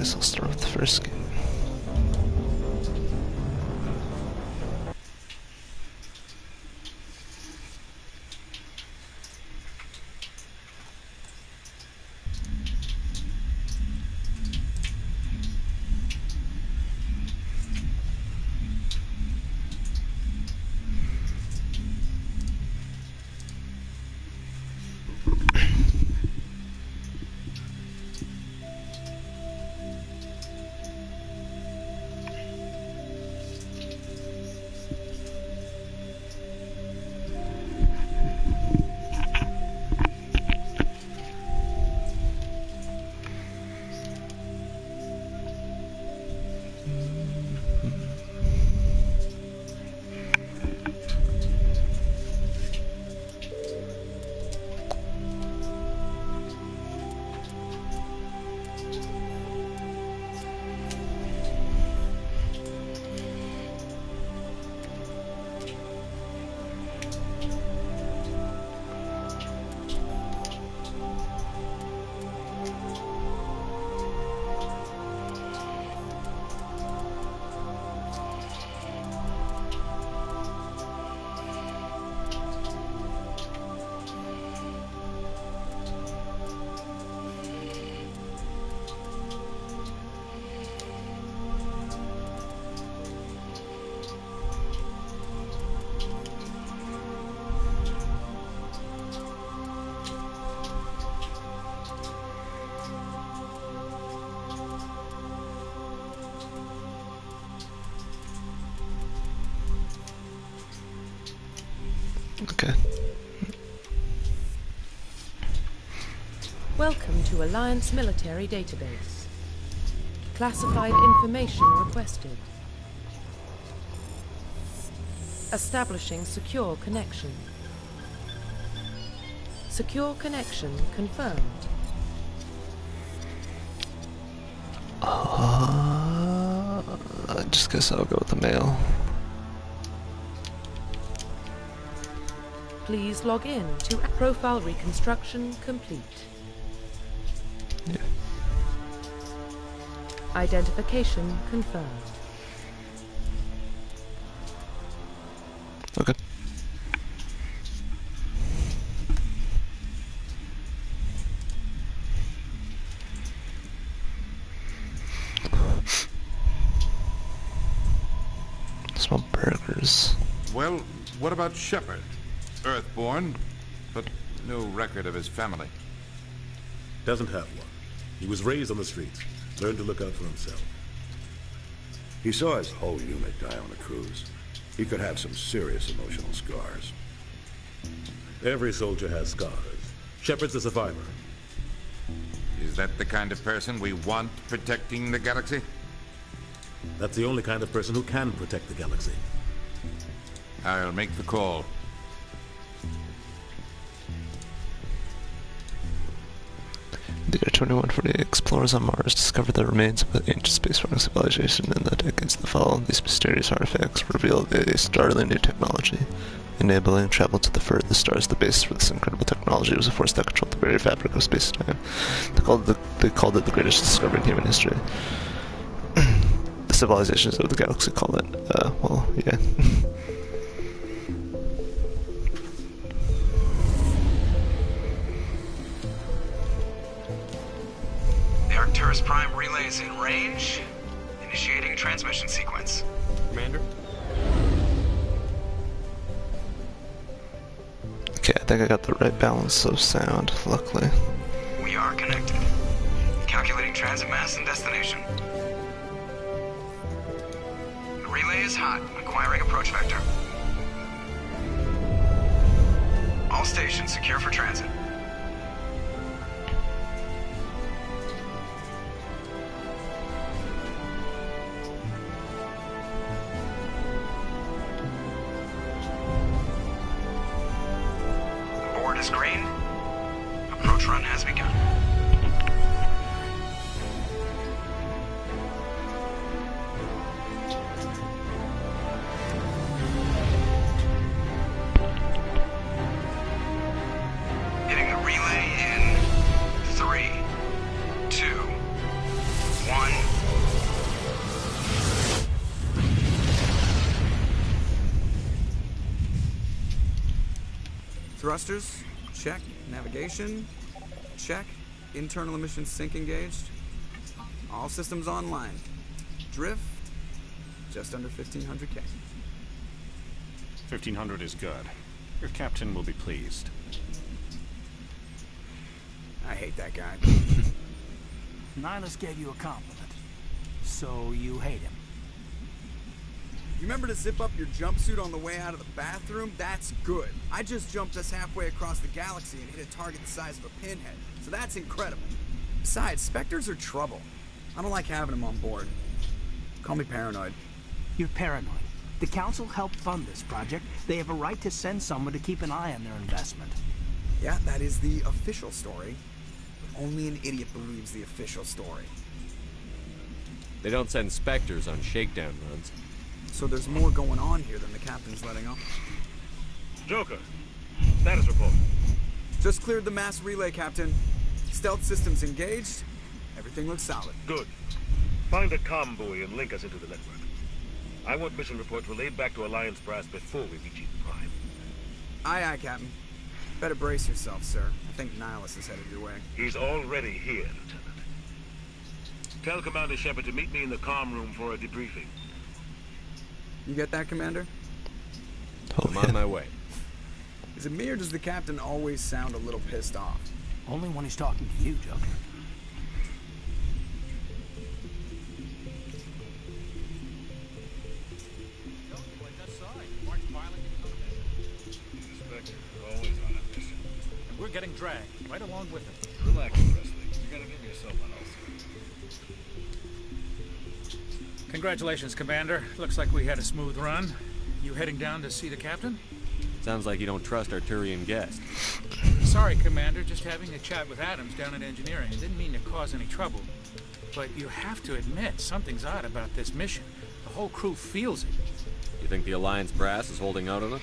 guess I'll start with the first game. Okay. Welcome to Alliance Military Database. Classified information requested. Establishing secure connection. Secure connection confirmed. I just guess I'll go with the mail. Please log in to profile reconstruction complete. Yeah. Identification confirmed. Okay. Small burgers. Well, what about Shepard? Earthborn, but no record of his family. Doesn't have one. He was raised on the streets. Learned to look out for himself. He saw his whole unit die on a cruise. He could have some serious emotional scars. Every soldier has scars. Shepard's a survivor. Is that the kind of person we want protecting the galaxy? That's the only kind of person who can protect the galaxy. I'll make the call. The year 2148, explorers on Mars discovered the remains of an ancient spacefaring civilization. In the decades that followed, these mysterious artifacts revealed a startling new technology, enabling travel to the furthest stars. The basis for this incredible technology was a force that controlled the very fabric of space-time. They called it the greatest discovery in human history. The civilizations of the galaxy call it, well, yeah. Arcturus Prime relay is in range. Initiating transmission sequence. Commander? Okay, I think I got the right balance of sound, luckily. We are connected. Calculating transit mass and destination. The relay is hot. Acquiring approach vector. All stations secure for transit. Is green. Approach run has begun. Hitting the relay in 3, 2, 1. Thrusters, check. Navigation, check. Internal emissions sync engaged. All systems online. Drift, just under 1,500K. 1,500 is good. Your captain will be pleased. I hate that guy. Nihilus gave you a compliment. So you hate him. You remember to zip up your jumpsuit on the way out of the bathroom? That's good. I just jumped us halfway across the galaxy and hit a target the size of a pinhead. So that's incredible. Besides, Spectres are trouble. I don't like having them on board. Call me paranoid. You're paranoid. The Council helped fund this project. They have a right to send someone to keep an eye on their investment. Yeah, that is the official story. But only an idiot believes the official story. They don't send Spectres on shakedown runs. So there's more going on here than the captain's letting on. Joker, status report. Just cleared the mass relay, Captain. Stealth systems engaged. Everything looks solid. Good. Find the comm buoy and link us into the network. I want mission reports relayed back to Alliance Brass before we reach Eden Prime. Aye, aye, Captain. Better brace yourself, sir. I think Nihilus is headed your way. He's already here, Lieutenant. Tell Commander Shepard to meet me in the comm room for a debriefing. You get that, Commander? I'm on my way. Is it me or does the Captain always sound a little pissed off? Only when he's talking to you, Joker. Always on a mission. And we're getting dragged right along with it. Relax, Presley. You gotta give yourself an ulcer. Congratulations, Commander. Looks like we had a smooth run. You heading down to see the captain? Sounds like you don't trust our Turian guest. Sorry, Commander. Just having a chat with Adams down at engineering. Didn't mean to cause any trouble. But you have to admit, something's odd about this mission. The whole crew feels it. You think the Alliance Brass is holding out on us?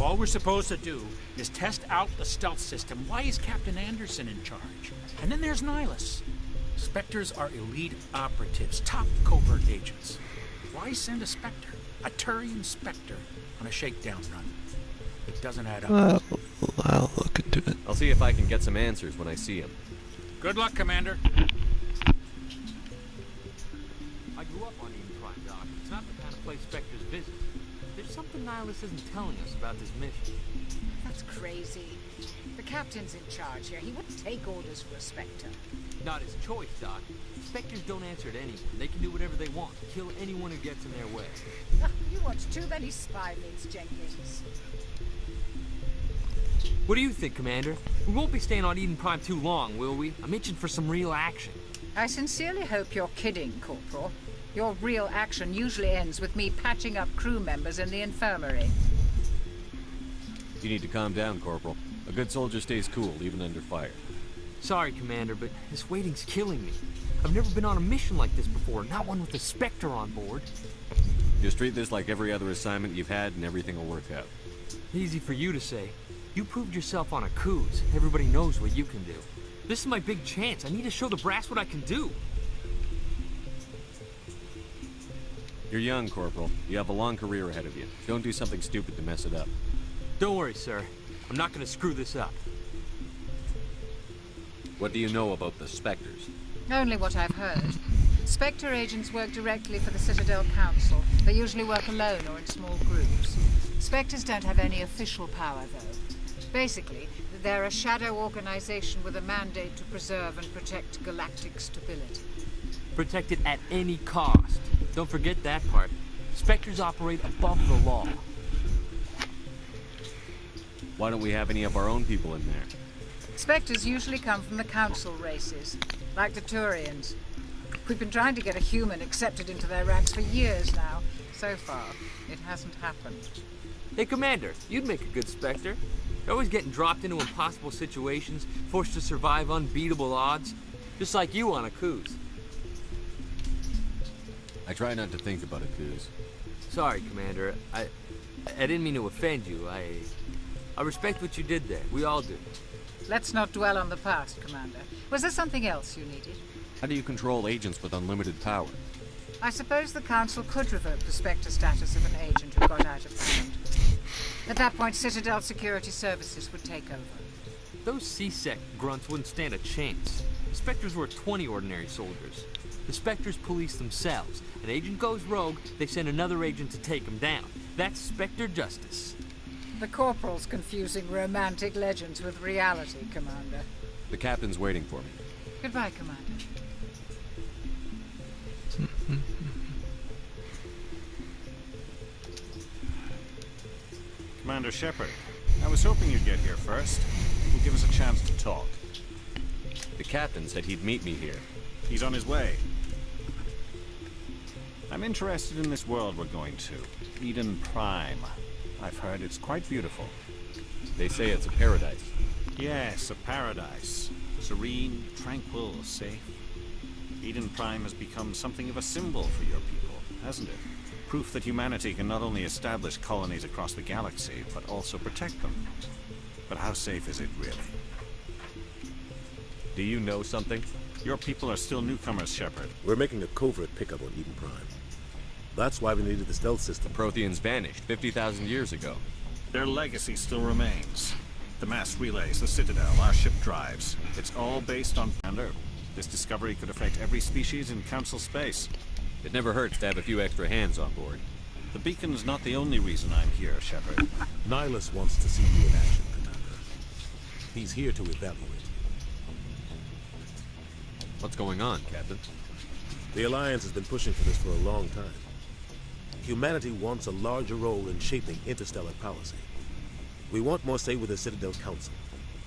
All we're supposed to do is test out the stealth system. Why is Captain Anderson in charge? And then there's Nihilus. Spectres are elite operatives, top covert agents. Why send a Spectre, a Turian Spectre, on a shakedown run? It doesn't add up. Well, I'll look into it. I'll see if I can get some answers when I see him. Good luck, Commander. I grew up on Eden Prime, Doc. It's not the kind of place Spectres visit. There's something Nihilus isn't telling us about this mission. That's crazy. The captain's in charge here. He wouldn't take orders for a Spectre. Not his choice, Doc. Spectres don't answer to anyone. They can do whatever they want. Kill anyone who gets in their way. You watch too many spy vids, Jenkins. What do you think, Commander? We won't be staying on Eden Prime too long, will we? I'm itching for some real action. I sincerely hope you're kidding, Corporal. Your real action usually ends with me patching up crew members in the infirmary. You need to calm down, Corporal. A good soldier stays cool, even under fire. Sorry, Commander, but this waiting's killing me. I've never been on a mission like this before, not one with a Spectre on board. Just treat this like every other assignment you've had and everything will work out. Easy for you to say. You proved yourself on a cruise. Everybody knows what you can do. This is my big chance. I need to show the brass what I can do. You're young, Corporal. You have a long career ahead of you. Don't do something stupid to mess it up. Don't worry, sir. I'm not gonna screw this up. What do you know about the Spectres? Only what I've heard. Spectre agents work directly for the Citadel Council. They usually work alone or in small groups. Spectres don't have any official power, though. Basically, they're a shadow organization with a mandate to preserve and protect galactic stability. Protect it at any cost. Don't forget that part. Spectres operate above the law. Why don't we have any of our own people in there? Spectres usually come from the Council races, like the Turians. We've been trying to get a human accepted into their ranks for years now. So far, it hasn't happened. Hey, Commander, you'd make a good Spectre. You're always getting dropped into impossible situations, forced to survive unbeatable odds. Just like you on a cruise. I try not to think about a cruise. Sorry, Commander. I didn't mean to offend you. I respect what you did there. We all do. Let's not dwell on the past, Commander. Was there something else you needed? How do you control agents with unlimited power? I suppose the Council could revoke the Spectre status of an agent who got out of hand. At that point, Citadel Security Services would take over. Those C-Sec grunts wouldn't stand a chance. The Spectres were 20 ordinary soldiers. The Spectres police themselves. An agent goes rogue, they send another agent to take him down. That's Spectre justice. The Corporal's confusing romantic legends with reality, Commander. The captain's waiting for me. Goodbye, Commander. Commander Shepard, I was hoping you'd get here first. It will give us a chance to talk. The captain said he'd meet me here. He's on his way. I'm interested in this world we're going to. Eden Prime. I've heard it's quite beautiful. They say it's a paradise. Yes, a paradise. Serene, tranquil, safe. Eden Prime has become something of a symbol for your people, hasn't it? Proof that humanity can not only establish colonies across the galaxy, but also protect them. But how safe is it, really? Do you know something? Your people are still newcomers, Shepard. We're making a covert pickup on Eden Prime. That's why we needed the stealth system. Protheans vanished 50,000 years ago. Their legacy still remains. The mass relays, the Citadel, our ship drives. It's all based on Commander. This discovery could affect every species in Council space. It never hurts to have a few extra hands on board. The beacon's not the only reason I'm here, Shepard. Nihilus wants to see you in action, Commander. He's here to evaluate you. What's going on, Captain? The Alliance has been pushing for this for a long time. Humanity wants a larger role in shaping interstellar policy. We want more say with the Citadel Council.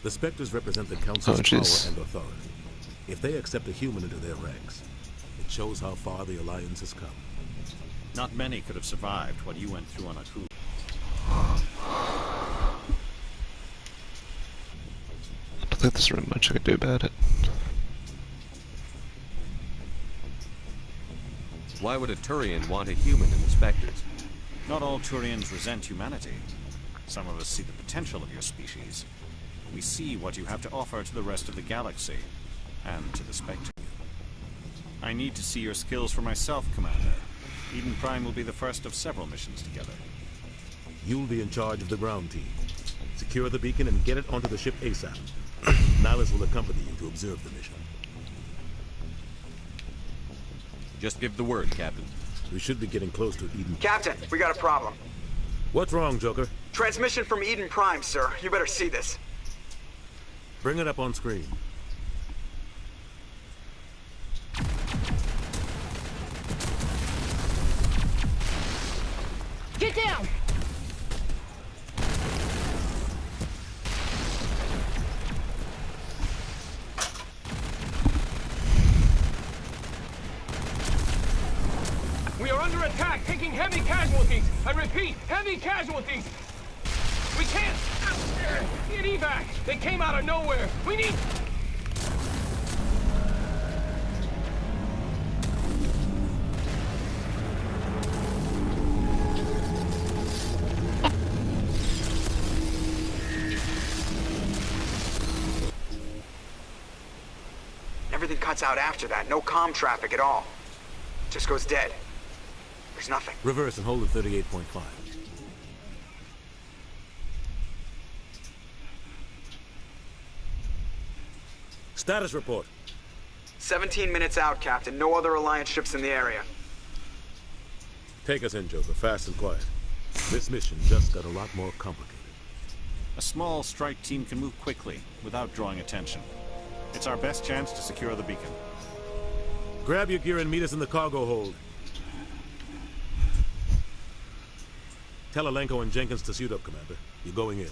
The Spectres represent the Council's power and authority. If they accept a human into their ranks, it shows how far the Alliance has come. Not many could have survived what you went through on Aku. I don't think there's really much I could do about it. Why would a Turian want a human in the Spectres? Not all Turians resent humanity. Some of us see the potential of your species. We see what you have to offer to the rest of the galaxy, and to the Spectres. I need to see your skills for myself, Commander. Eden Prime will be the first of several missions together. You'll be in charge of the ground team. Secure the beacon and get it onto the ship ASAP. Nihilus will accompany you to observe the mission. Just give the word, Captain. We should be getting close to Eden. Captain, we got a problem. What's wrong, Joker? Transmission from Eden Prime, sir. You better see this. Bring it up on screen. Get down! We are under attack, taking heavy casualties. I repeat, heavy casualties. We can't get evac. They came out of nowhere. We need... Everything cuts out after that. No comm traffic at all. Just goes dead. There's nothing. Reverse and hold at 38.5. Status report. 17 minutes out, Captain. No other Alliance ships in the area. Take us in, Joker, fast and quiet. This mission just got a lot more complicated. A small strike team can move quickly, without drawing attention. It's our best chance to secure the beacon. Grab your gear and meet us in the cargo hold. Tell Alenko and Jenkins to suit up, Commander. You're going in.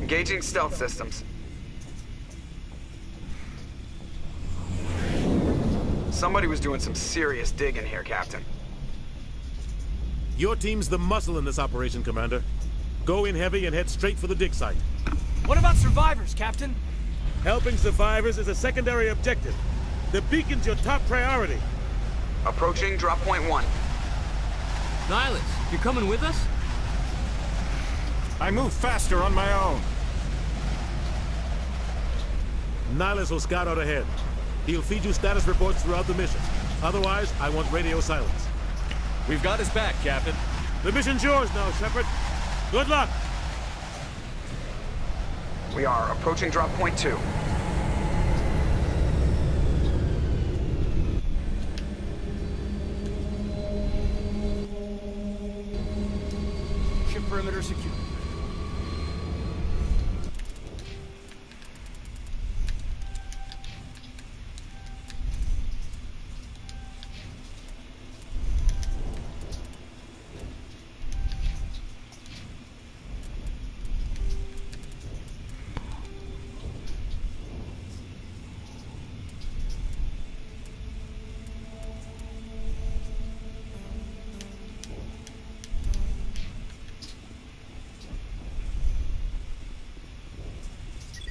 Engaging stealth systems. Somebody was doing some serious digging here, Captain. Your team's the muscle in this operation, Commander. Go in heavy and head straight for the dig site. What about survivors, Captain? Helping survivors is a secondary objective. The beacon's your top priority. Approaching drop point 1. Nihilus, you're coming with us? I move faster on my own. Nihilus will scout out ahead. He'll feed you status reports throughout the mission. Otherwise, I want radio silence. We've got his back, Captain. The mission's yours now, Shepard. Good luck! We are approaching drop point 2. Ship perimeter secure.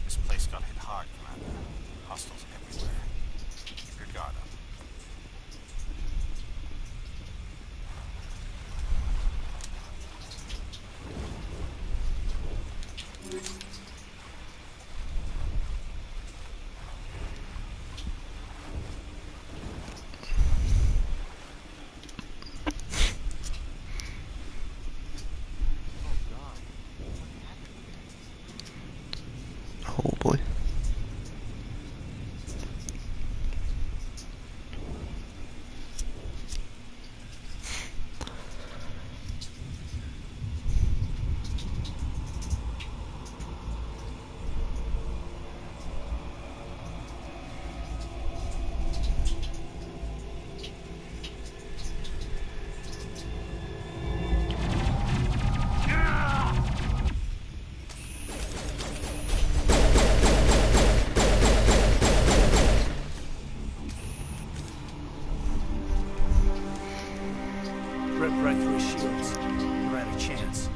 This place got hit hard, Commander. Hostiles everywhere. Keep your guard up. Oh boy. Ripped right through his shields. Never had a chance.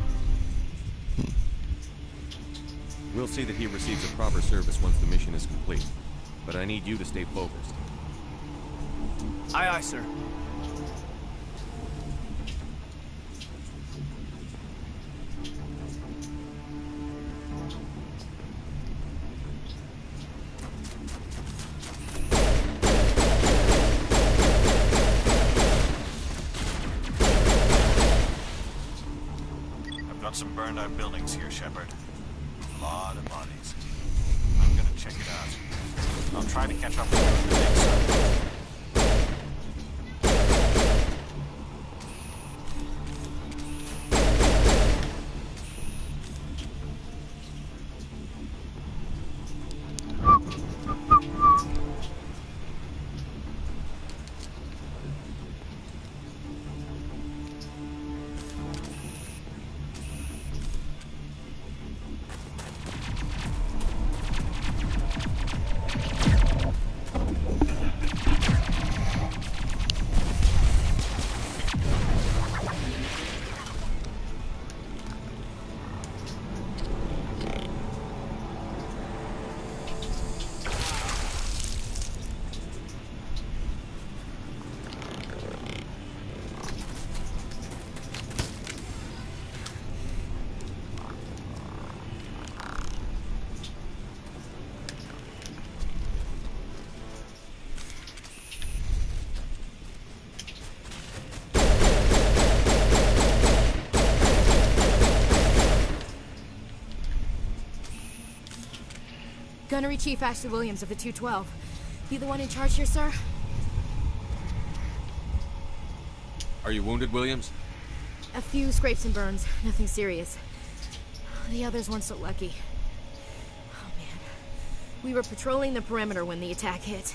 We'll see that he receives a proper service once the mission is complete. But I need you to stay focused. Aye, aye, sir. I've got some burned out buildings here, Shepard. A lot of bodies. I'm gonna check it out. I'll try to catch up with you on the next side. Gunnery Chief Ashley Williams of the 212. You the one in charge here, sir? Are you wounded, Williams? A few scrapes and burns, nothing serious. The others weren't so lucky. Oh man. We were patrolling the perimeter when the attack hit.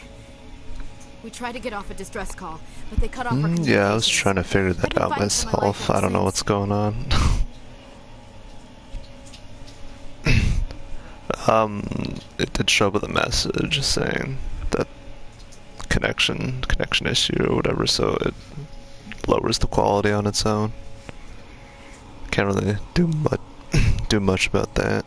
We tried to get off a distress call, but they cut off our communications. Yeah, I was trying to figure that out myself. I don't know what's going on. It did show up with a message saying that connection issue or whatever, so it lowers the quality on its own. Can't really do much about that.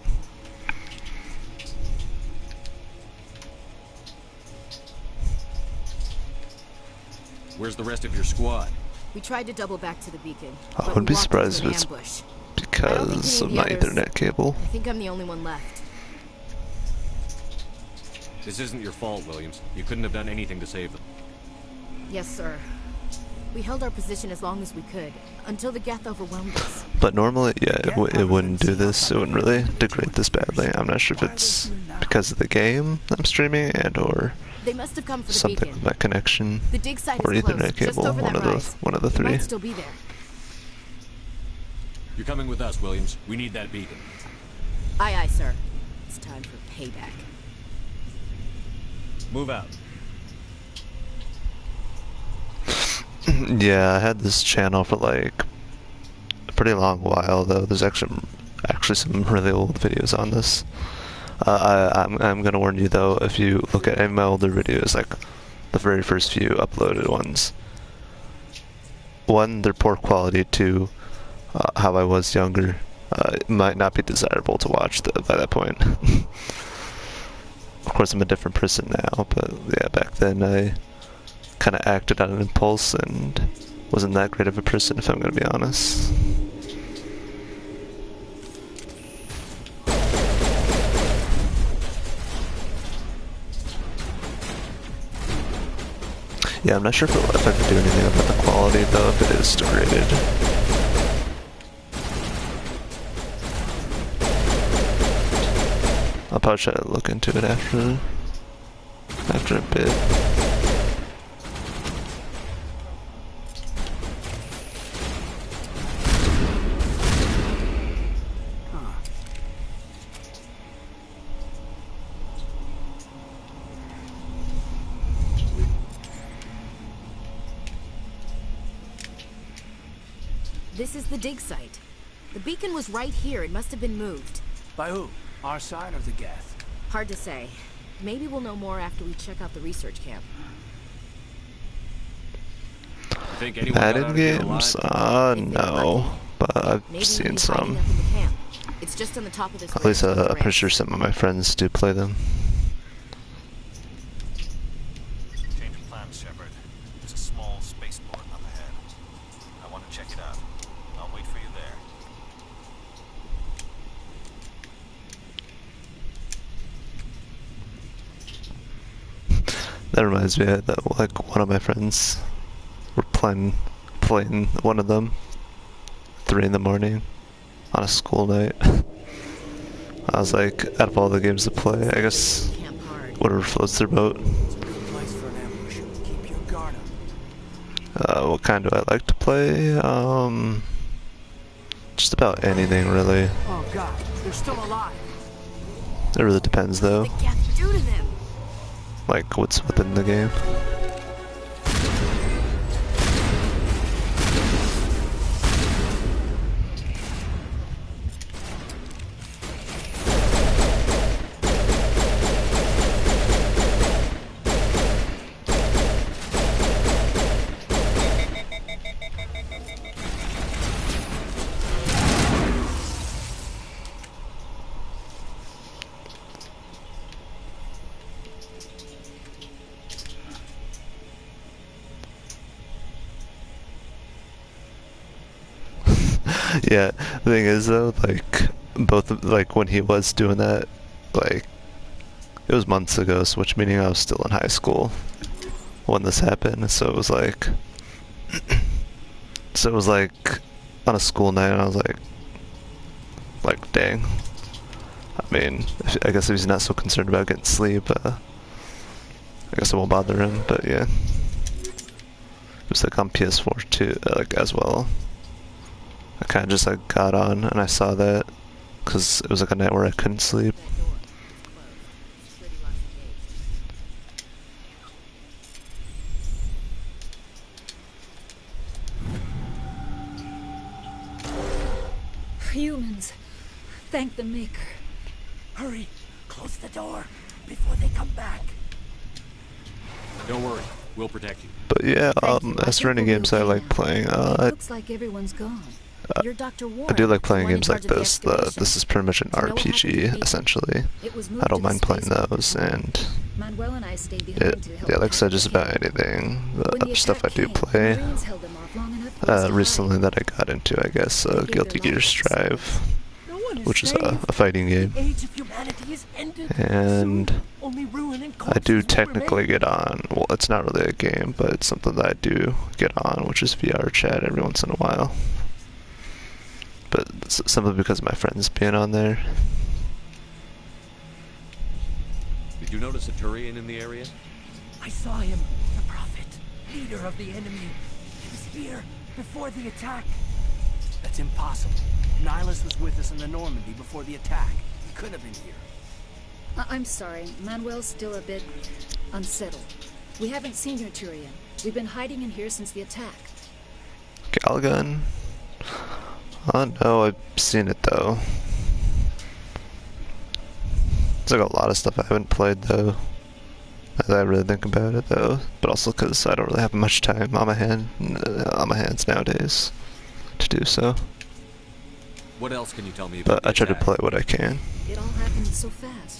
Where's the rest of your squad? We tried to double back to the beacon. I wouldn't be surprised if it's because of my Ethernet cable. I think I'm the only one left. This isn't your fault, Williams. You couldn't have done anything to save them. Yes, sir. We held our position as long as we could, until the Geth overwhelmed us. But normally, yeah, it wouldn't do this. It wouldn't really degrade this badly. I'm not sure if it's because of the game I'm streaming or They must have come for the something beacon. with my connection The dig site or is Ethernet closed, just cable. over that rise. One of the It three. might still be there. You're coming with us, Williams. We need that beacon. Aye, aye, sir. It's time for payback. Move out. Yeah, I had this channel for like a pretty long while though. There's actually some really old videos on this. I'm gonna warn you though, if you look at any of my older videos, like the very first few uploaded ones, one, they're poor quality, two, how I was younger, it might not be desirable to watch by that point. Of course I'm a different person now, but yeah, back then I kind of acted on an impulse and wasn't that great of a person, if I'm gonna be honest. Yeah, I'm not sure if I could do anything about the quality though, if it is degraded. I'll probably try to look into it after a bit. This is the dig site. The beacon was right here. It must have been moved. By who? Our side or the Geth? Hard to say. Maybe we'll know more after we check out the research camp. Madden games? No. But I've seen some. It's just on the top of this. At least I'm pretty sure some of my friends do play them. Change of plans, Shepard. There's a small spaceport up ahead. I want to check it out. I'll wait for you there. That reminds me that like one of my friends were playing one of them 3 in the morning on a school night. I was like, out of all the games to play, I guess whatever floats their boat. What kind do I like to play? Just about anything really. Oh God, they're still alive. It really depends though. What did Geth do to them? Like what's within the game. Yeah, the thing is though, like like when he was doing that, like it was months ago, so which meaning I was still in high school when this happened. So it was like, on a school night, and I was like, dang. I mean, I guess if he's not so concerned about getting sleep, I guess it won't bother him. But yeah, it was like on PS4 too, like as well. I kind of just like got on and I saw that because it was like a night where I couldn't sleep. Humans, thank the Maker. Hurry, close the door before they come back. Don't worry, we'll protect you. But yeah, as for any games I like playing, Looks like everyone's gone. You're Dr. Warren, I do like playing the one in games like charge of the this. excavation. This is pretty much an To know what happened to the RPG, beacon. essentially. It was moved I don't to the mind playing spaceport. those, and Manuel and I stayed behind to help yeah, like I said, pack just the camp. about anything. When the The stuff I attack do came, play. the Marines held them off long enough for us to Recently that I got into, I guess, Guilty Gear Strive, which is a fighting game. The age of humanity is ended. And Soon, only ruin and I do technically get on. Well, it's not really a game, but it's something that I do get on, which is VR chat every once in a while. But it's simply because of my friends being on there. Did you notice a Turian in the area? I saw him, the Prophet, leader of the enemy. He was here before the attack. That's impossible. Nihilus was with us in the Normandy before the attack. He couldn't have been here. I'm sorry. Manuel's still a bit unsettled. We haven't seen your Turian. We've been hiding in here since the attack. Galgun? Oh no, I've seen it though. There's like a lot of stuff I haven't played though. Now that I really think about it though, but also because I don't really have much time on my hands nowadays to do so. What else can you tell me about But I try to play what I can. It all happened so fast.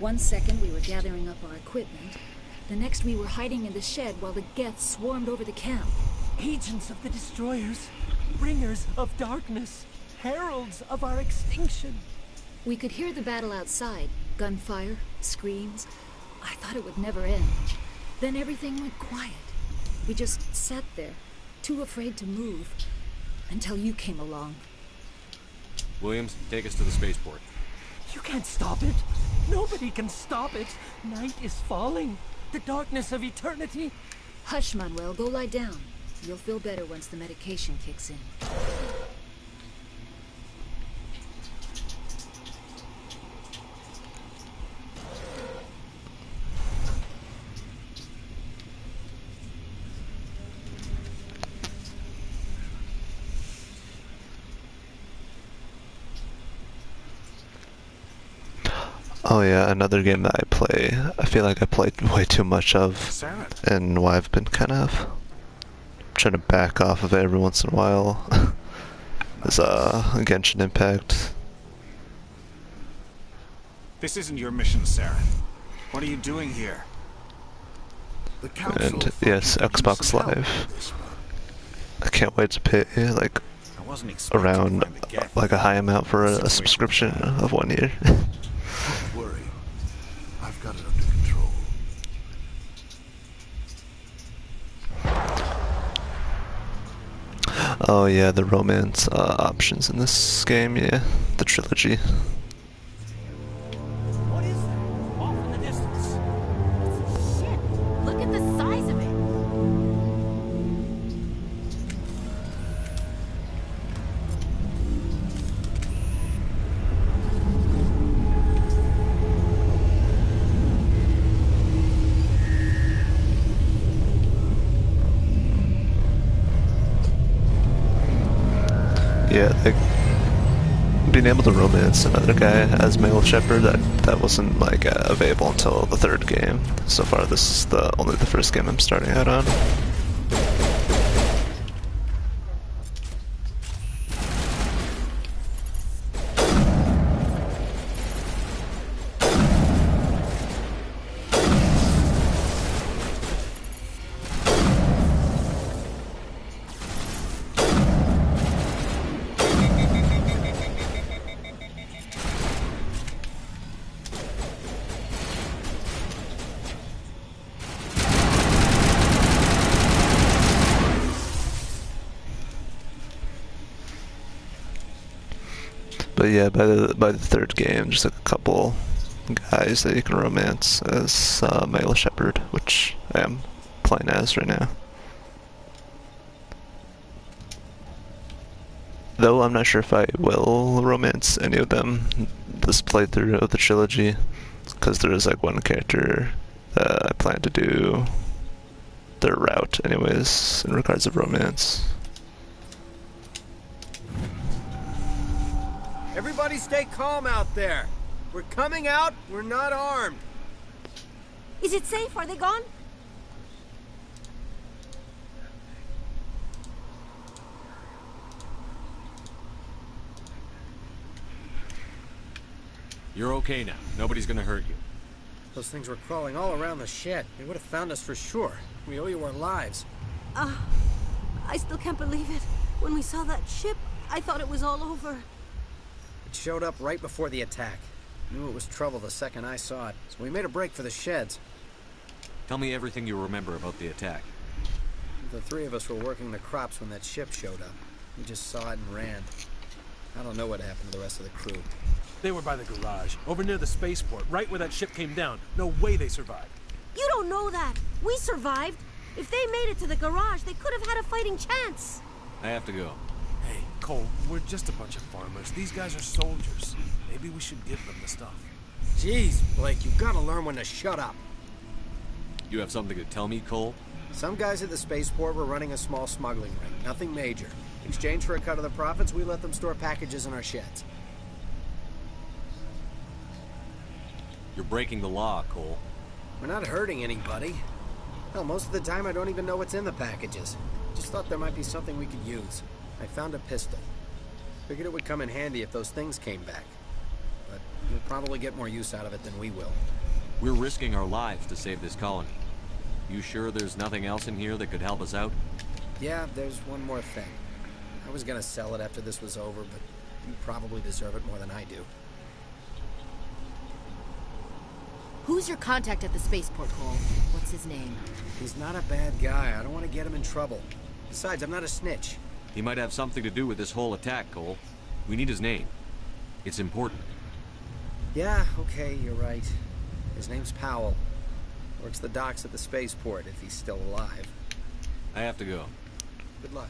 1 second we were gathering up our equipment. The next we were hiding in the shed while the Geth swarmed over the camp. Agents of the destroyers, bringers of darkness, heralds of our extinction. We could hear the battle outside. Gunfire, screams. I thought it would never end. Then everything went quiet. We just sat there, too afraid to move, until you came along. Williams, take us to the spaceport. You can't stop it. Nobody can stop it. Night is falling. The darkness of eternity. Hush, Manuel. Go lie down. You'll feel better once the medication kicks in. Oh yeah, another game that I play, I feel like I played way too much of, and why I've been kind of trying to back off of it every once in a while, is Genshin Impact. This isn't your mission, Sarah. What are you doing here? The council And yes, Xbox Live. I can't wait to pay like around like a high amount for a subscription of 1 year. Don't worry. I've got it under control. Oh yeah, the romance options in this game, yeah. The trilogy. What is that? Off in the distance. Shit! Look at the size of it! Yeah, like being able to romance another guy as male shepherd, that wasn't like available until the third game. So far, this is only the first game I'm starting out on. But yeah, by the third game, just like a couple guys that you can romance as male shepherd, which I am playing as right now. Though I'm not sure if I will romance any of them this playthrough of the trilogy, because there is like one character that I plan to do their route anyways in regards of romance. Everybody stay calm out there. We're coming out, we're not armed. Is it safe? Are they gone? You're okay now. Nobody's gonna hurt you. Those things were crawling all around the shed. They would have found us for sure. We owe you our lives. I still can't believe it. When we saw that ship, I thought it was all over. It showed up right before the attack. Knew it was trouble the second I saw it, so we made a break for the sheds. Tell me everything you remember about the attack. The three of us were working the crops when that ship showed up. We just saw it and ran. I don't know what happened to the rest of the crew. They were by the garage, over near the spaceport, right where that ship came down. No way they survived. You don't know that. We survived. If they made it to the garage, they could have had a fighting chance. I have to go. Hey, Cole, we're just a bunch of farmers. These guys are soldiers. Maybe we should give them the stuff. Jeez, Blake, you gotta learn when to shut up. You have something to tell me, Cole? Some guys at the spaceport were running a small smuggling ring. Nothing major. In exchange for a cut of the profits, we let them store packages in our sheds. You're breaking the law, Cole. We're not hurting anybody. Hell, most of the time I don't even know what's in the packages. Just thought there might be something we could use. I found a pistol. Figured it would come in handy if those things came back. But you'll probably get more use out of it than we will. We're risking our lives to save this colony. You sure there's nothing else in here that could help us out? Yeah, there's one more thing. I was gonna sell it after this was over, but you probably deserve it more than I do. Who's your contact at the spaceport, Cole? What's his name? He's not a bad guy. I don't want to get him in trouble. Besides, I'm not a snitch. He might have something to do with this whole attack, Cole. We need his name. It's important. Yeah, okay, you're right. His name's Powell. Works the docks at the spaceport, if he's still alive. I have to go. Good luck.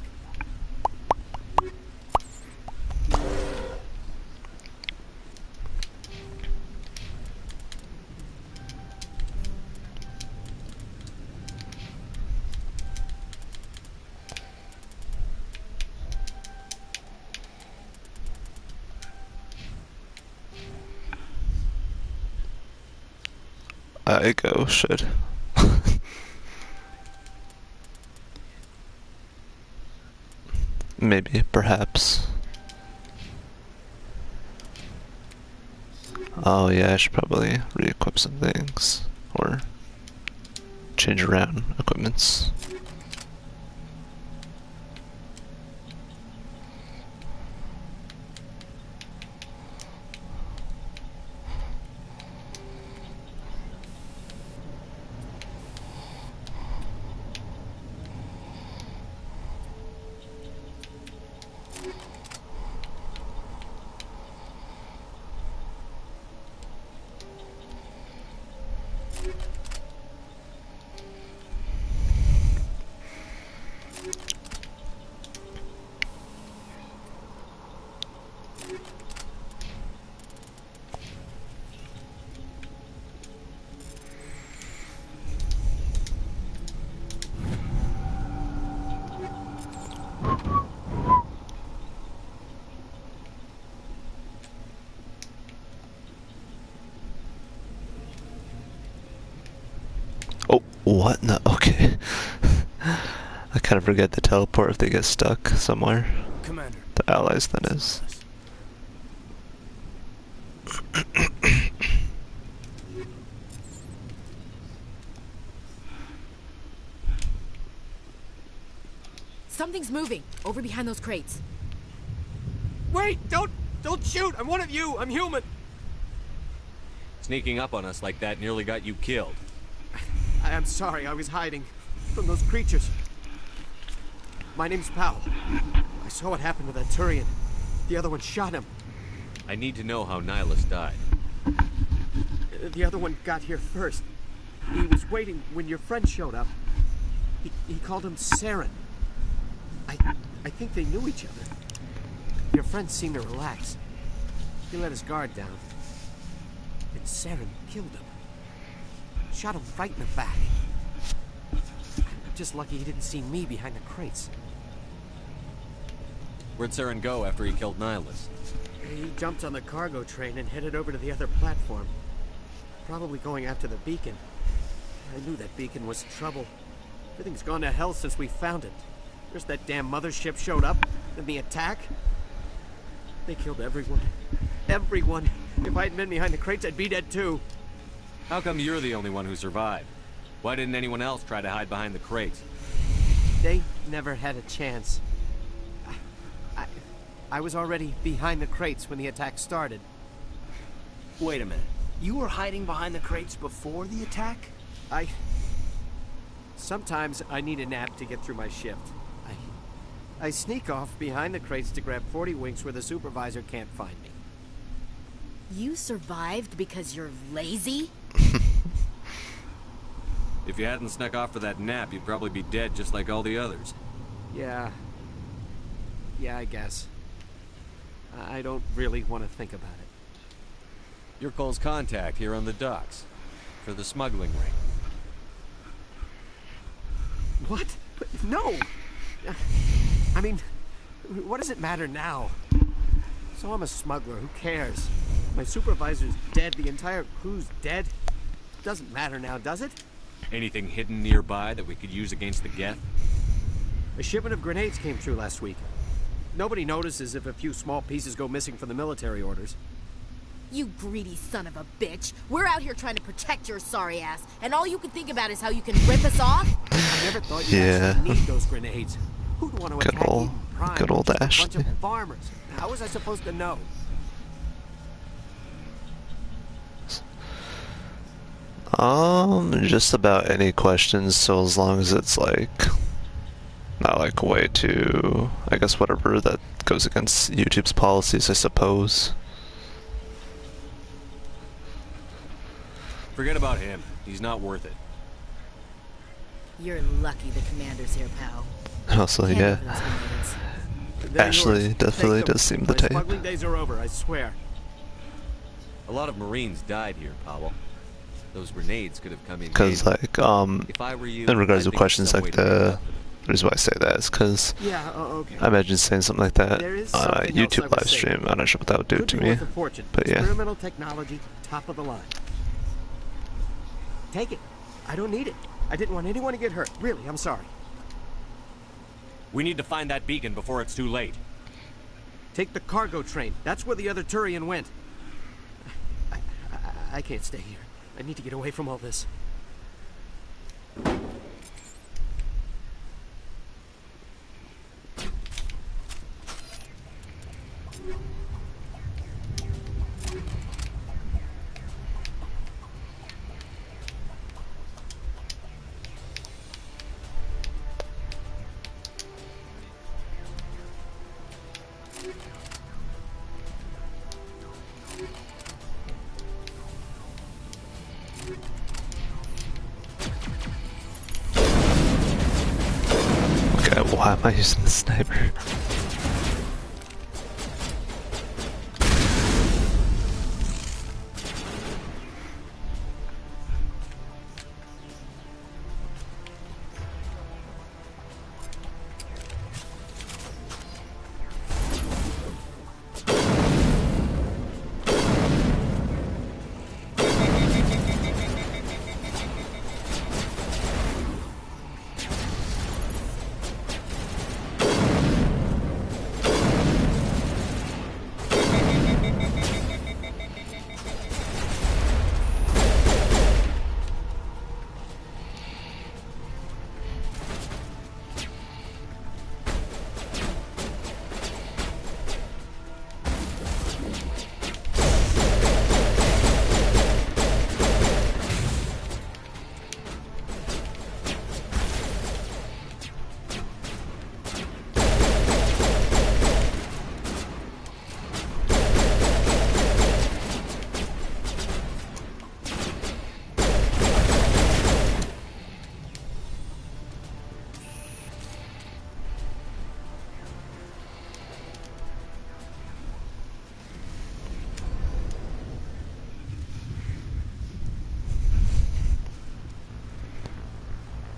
I go, shit. Maybe, perhaps. Oh yeah, I should probably re-equip some things, or change around equipments. Oh, what? No, okay. I kind of forget to teleport if they get stuck somewhere. Commander. The allies, that is. Something's moving over behind those crates. Wait! Don't shoot! I'm one of you! I'm human! Sneaking up on us like that nearly got you killed. I'm sorry, I was hiding from those creatures. My name's Powell. I saw what happened with that Turian. The other one shot him. I need to know how Nihilus died. The other one got here first. He was waiting when your friend showed up. He called him Saren. I think they knew each other. Your friend seemed to relax. He let his guard down. And Saren killed him. Shot him right in the back. I'm just lucky he didn't see me behind the crates. Where'd Saren go after he killed Nihilus? He jumped on the cargo train and headed over to the other platform. Probably going after the beacon. I knew that beacon was trouble. Everything's gone to hell since we found it. First that damn mothership showed up, then the attack. They killed everyone. Everyone. If I hadn't been behind the crates, I'd be dead too. How come you're the only one who survived? Why didn't anyone else try to hide behind the crates? They never had a chance. I was already behind the crates when the attack started. Wait a minute. You were hiding behind the crates before the attack? Sometimes I need a nap to get through my shift. I sneak off behind the crates to grab 40 winks where the supervisor can't find me. You survived because you're lazy? If you hadn't snuck off for that nap, you'd probably be dead just like all the others. Yeah, I guess. I don't really want to think about it. You're Cole's contact here on the docks for the smuggling ring. What? But no! I mean, what does it matter now? So I'm a smuggler, who cares? My supervisor's dead, the entire crew's dead. Doesn't matter now, does it? Anything hidden nearby that we could use against the Geth? A shipment of grenades came through last week. Nobody notices if a few small pieces go missing from the military orders. You greedy son of a bitch. We're out here trying to protect your sorry ass, and all you can think about is how you can rip us off? I never thought you actually need those grenades. Who'd want to attack Eden Prime? Good old Ash. A bunch of farmers. How was I supposed to know? Just about any questions, so as long as it's like not like way too, I guess whatever that goes against YouTube's policies, I suppose. Forget about him. He's not worth it. You're lucky the commander's here, pal. Also, yeah. Ashley definitely does seem the type. Smuggling days are over, I swear. A lot of Marines died here, Powell. Those grenades could have come in. Because, like, if I were you, in regards to questions like the reason why I say that is because okay. I imagine saying something like that on a YouTube live stream. I'm not sure what that would do to me. But yeah. Experimental technology, top of the line. Take it. I don't need it. I didn't want anyone to get hurt. Really, I'm sorry. We need to find that beacon before it's too late. Take the cargo train. That's where the other Turian went. I can't stay here. I need to get away from all this. Why am I using the sniper?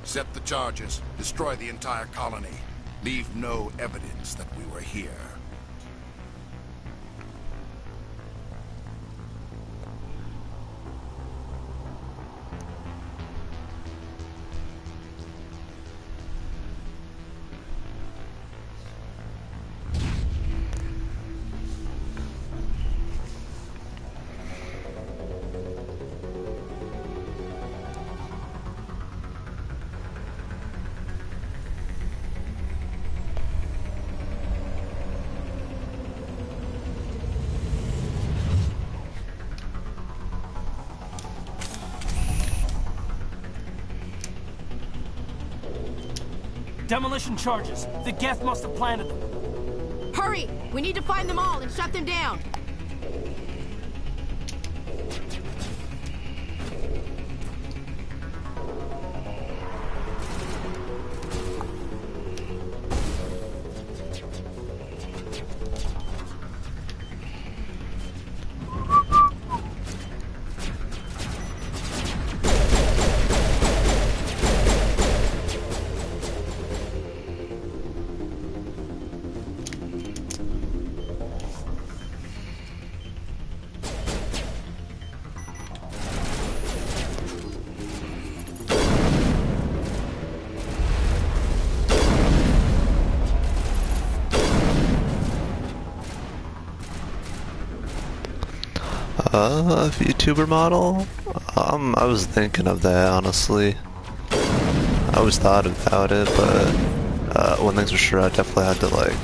Set the charges. Destroy the entire colony. Leave no evidence that we were here. Demolition charges. The Geth must have planted them. Hurry! We need to find them all and shut them down. VTuber model? I was thinking of that, honestly. I always thought about it, but one thing's for sure, I definitely had to, like,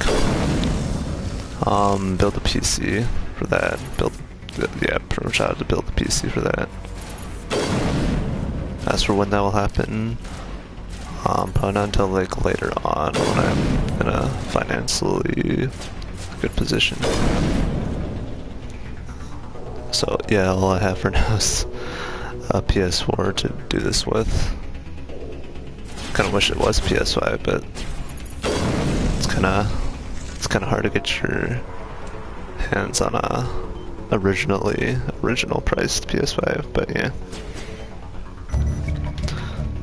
build a PC for that. Yeah, pretty much I had to build a PC for that. As for when that will happen, probably not until, like, later on when I'm in a financially good position. So yeah, all I have for now is a PS4 to do this with. Kind of wish it was PS5, but it's kind of hard to get your hands on a original priced PS5.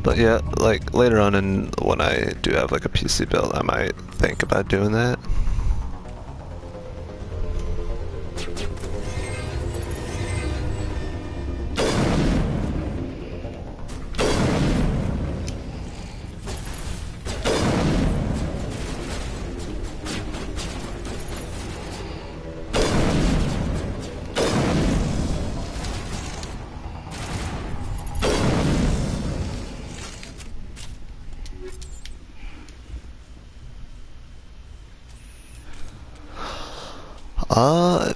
But yeah, like later on, and when I do have like a PC build, I might think about doing that.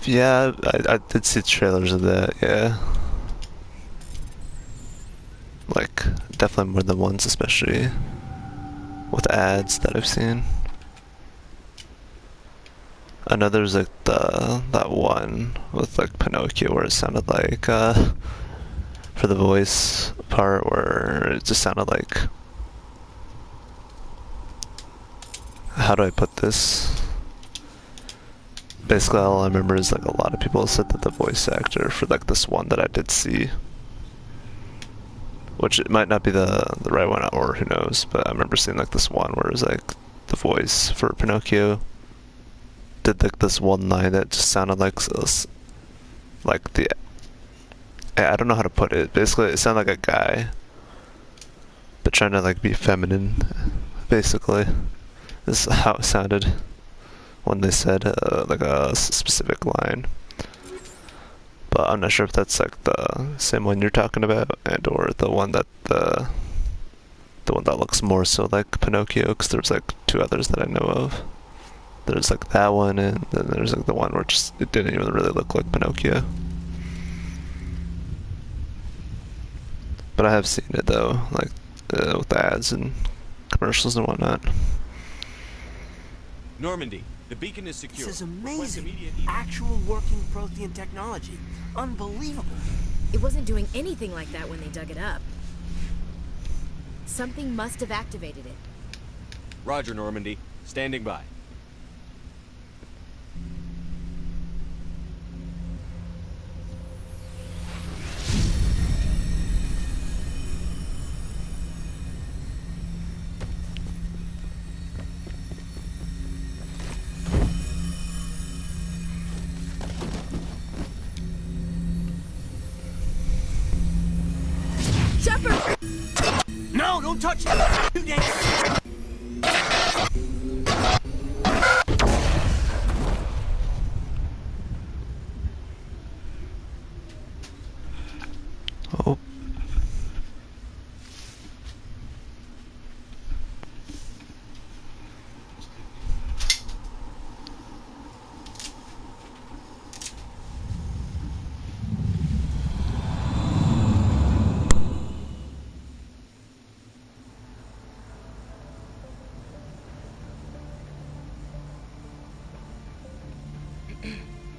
Yeah, I did see trailers of that, yeah. Like, definitely more than once, especially with ads that I've seen. I know there's like that one with like Pinocchio where it sounded like, for the voice part where it just sounded like, how do I put this? Basically all I remember is like a lot of people said that the voice actor for like this one that I did see, which it might not be the right one or who knows, but I remember seeing like this one where it was like the voice for Pinocchio did like this one line that just sounded like the, I don't know how to put it, basically it sounded like a guy but trying to like be feminine, basically. This is how it sounded when they said like a specific line. But I'm not sure if that's like the same one you're talking about, and or the one that the one that looks more so like Pinocchio, because there's like two others that I know of. There's like that one, and then there's like the one where it didn't even really look like Pinocchio. But I have seen it though, like with the ads and commercials and whatnot. Normandy, the beacon is secure. This is amazing. Actual working Prothean technology. Unbelievable. It wasn't doing anything like that when they dug it up. Something must have activated it. Roger, Normandy. Standing by. Shepard! No, don't touch it! Too dangerous! Oh.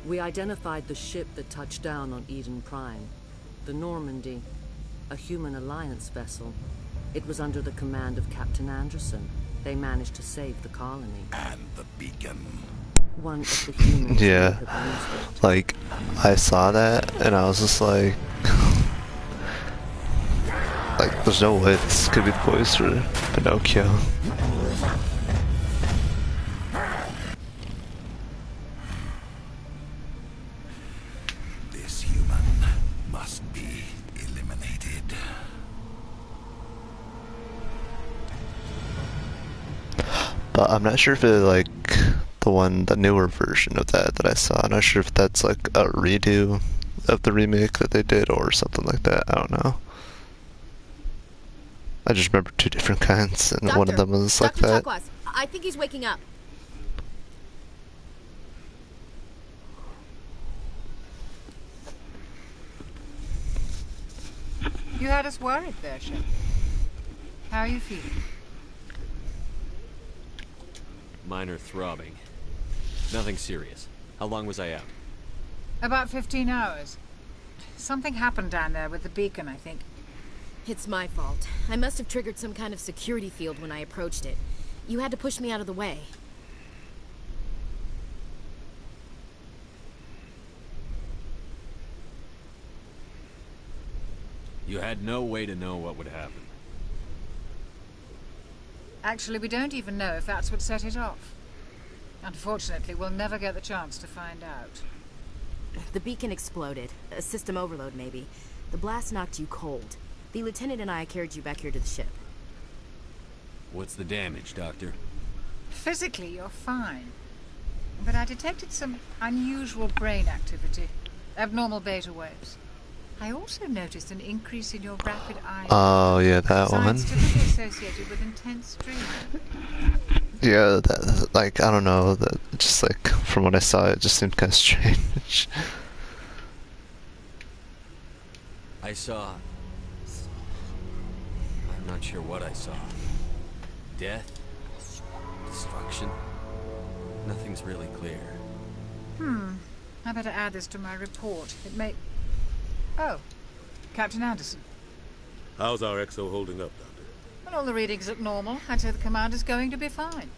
We identified the ship that touched down on Eden Prime. The Normandy. A human alliance vessel. It was under the command of Captain Anderson. They managed to save the colony. And the beacon. One of the humans Yeah, like, I saw that, and I was just like, there's no way this could be the voice for Pinocchio. This human must be eliminated. But I'm not sure if it, like, the newer version of that I saw, I'm not sure if that's like a redo of the remake that they did or something like that. I don't know. I just remember two different kinds, and one of them was like that. Dr. I think he's waking up. You had us worried there, Shep. How are you feeling? Minor throbbing. Nothing serious. How long was I out? About 15 hours. Something happened down there with the beacon, I think. It's my fault. I must have triggered some kind of security field when I approached it. You had to push me out of the way. You had no way to know what would happen. Actually, we don't even know if that's what set it off. Unfortunately, we'll never get the chance to find out. The beacon exploded. A system overload, maybe. The blast knocked you cold. The lieutenant and I carried you back here to the ship. What's the damage, Doctor? Physically, you're fine. But I detected some unusual brain activity. Abnormal beta waves. I also noticed an increase in your rapid eye. Oh, yeah, that one. Signs typically associated with intense streaming. Yeah, that, like, I don't know, that just like, from what I saw, it just seemed kind of strange. I saw... I'm not sure what I saw. Death? Destruction? Nothing's really clear. I better add this to my report. It may... Oh, Captain Anderson. How's our XO holding up, Doctor? Well, all the readings look normal. I'd say the commander's going to be fine.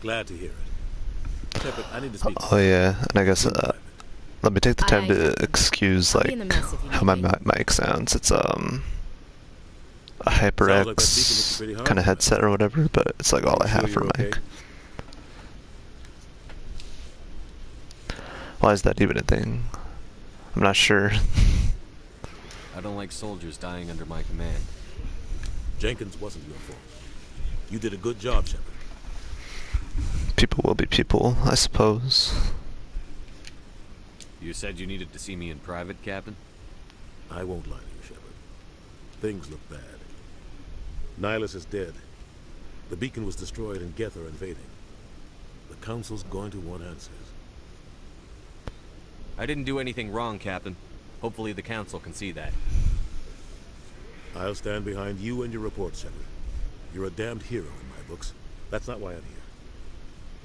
Glad to hear it. Shepard, I need to speak. Oh yeah, and I guess let me take the time to excuse like how my mic sounds. It's a HyperX kind of headset or whatever, but it's like all I have for mic. Why is that even a thing? I'm not sure. I don't like soldiers dying under my command. Jenkins wasn't your fault. You did a good job, Shepard. People will be people, I suppose. You said you needed to see me in private, Captain? I won't lie to you, Shepard. Things look bad. Nihilus is dead. The beacon was destroyed and Geth are invading. The Council's going to want answers. I didn't do anything wrong, Captain. Hopefully the Council can see that. I'll stand behind you and your report, Shepard. You're a damned hero in my books. That's not why I'm here.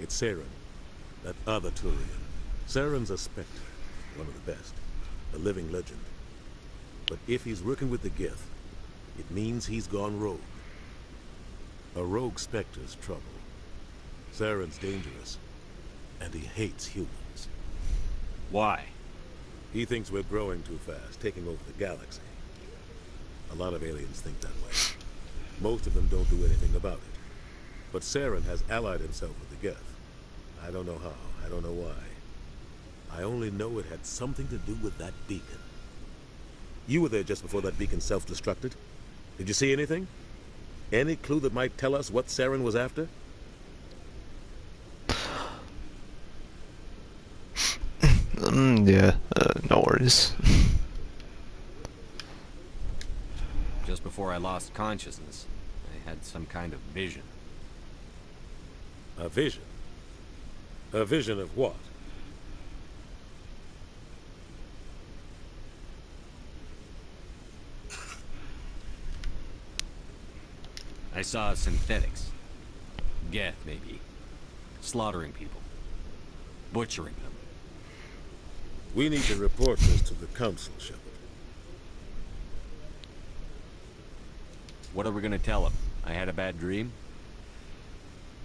It's Saren, that other Turian. Saren's a Spectre, one of the best, a living legend. But if he's working with the Geth, it means he's gone rogue. A rogue Spectre's trouble. Saren's dangerous, and he hates humans. Why? He thinks we're growing too fast, taking over the galaxy. A lot of aliens think that way. Most of them don't do anything about it. But Saren has allied himself with the Geth. I don't know how, I don't know why. I only know it had something to do with that beacon. You were there just before that beacon self-destructed. Did you see anything? Any clue that might tell us what Saren was after? Yeah, no worries. Just before I lost consciousness, I had some kind of vision. A vision? A vision of what? I saw synthetics. Geth, maybe. Slaughtering people. Butchering them. We need to report this to the Council, Shepard. What are we gonna tell him? I had a bad dream?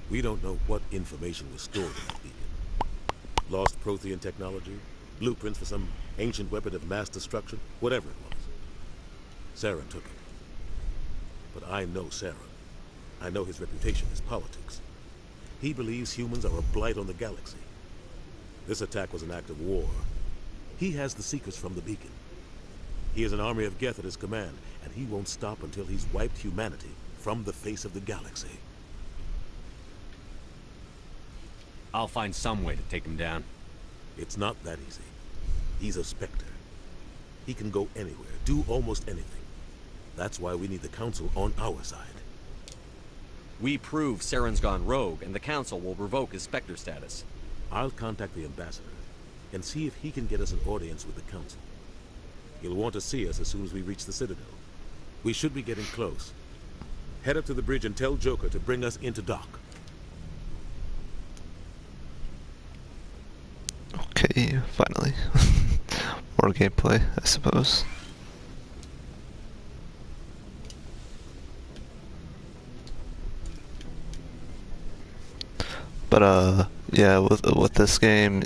We don't know what information was stored in the beacon. Lost Prothean technology? Blueprints for some ancient weapon of mass destruction? Whatever it was. Saren took it. But I know Saren. I know his reputation is politics. He believes humans are a blight on the galaxy. This attack was an act of war. He has the Seekers from the beacon. He has an army of Geth at his command, and he won't stop until he's wiped humanity from the face of the galaxy. I'll find some way to take him down. It's not that easy. He's a Spectre. He can go anywhere, do almost anything. That's why we need the Council on our side. We prove Saren's gone rogue, and the Council will revoke his Spectre status. I'll contact the Ambassador and see if he can get us an audience with the Council. He'll want to see us as soon as we reach the Citadel. We should be getting close. Head up to the bridge and tell Joker to bring us into dock. Okay, finally. More gameplay, I suppose. But yeah, with this game,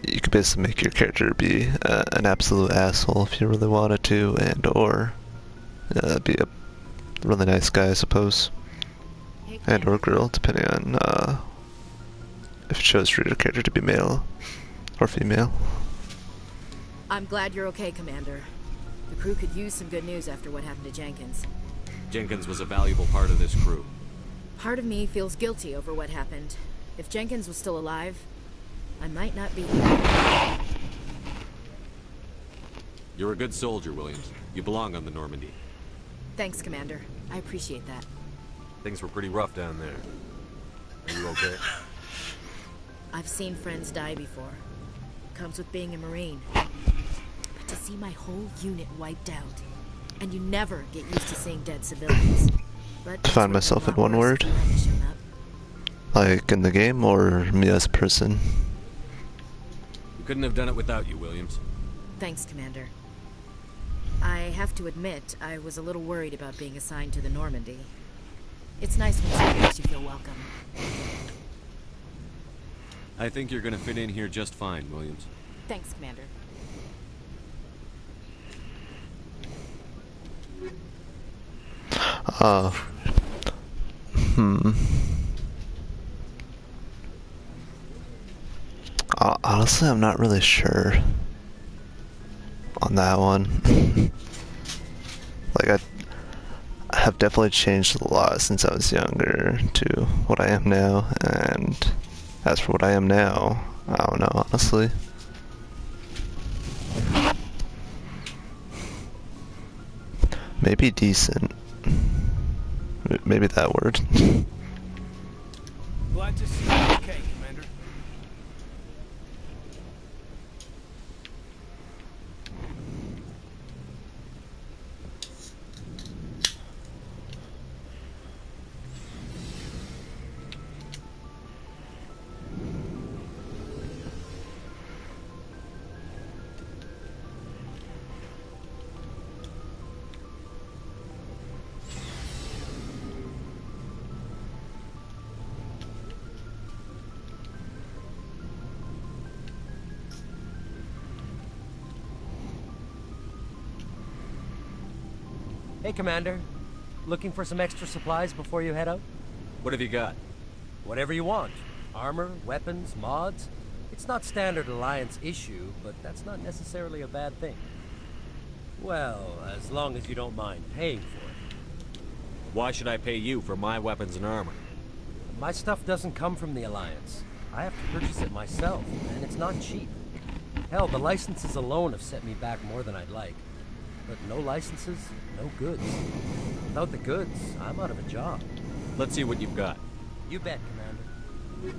you could basically make your character be an absolute asshole if you really wanted to, and or be a really nice guy, I suppose, and or girl, depending on if you chose for your character to be male or female. I'm glad you're okay, Commander. The crew could use some good news after what happened to Jenkins. Jenkins was a valuable part of this crew. Part of me feels guilty over what happened. If Jenkins was still alive, I might not be here. You're a good soldier, Williams. You belong on the Normandy. Thanks, Commander. I appreciate that. Things were pretty rough down there. Are you okay? I've seen friends die before. Comes with being a Marine. But to see my whole unit wiped out, and you never get used to seeing dead civilians. But Define myself in one word. Like in the game, or me as a person? We couldn't have done it without you, Williams. Thanks, Commander. I have to admit, I was a little worried about being assigned to the Normandy. It's nice when someone makes you feel welcome. I think you're gonna fit in here just fine, Williams. Thanks, Commander. Honestly, I'm not really sure on that one. Like, I have definitely changed a lot since I was younger to what I am now, and as for what I am now, I don't know, honestly. Maybe decent. Maybe that word. Glad to see you okay, Commander. Hey, Commander. Looking for some extra supplies before you head out? What have you got? Whatever you want. Armor, weapons, mods. It's not standard Alliance issue, but that's not necessarily a bad thing. Well, as long as you don't mind paying for it. Why should I pay you for my weapons and armor? My stuff doesn't come from the Alliance. I have to purchase it myself, and it's not cheap. Hell, the licenses alone have set me back more than I'd like. But no licenses, no goods. Without the goods, I'm out of a job. Let's see what you've got. You bet, Commander.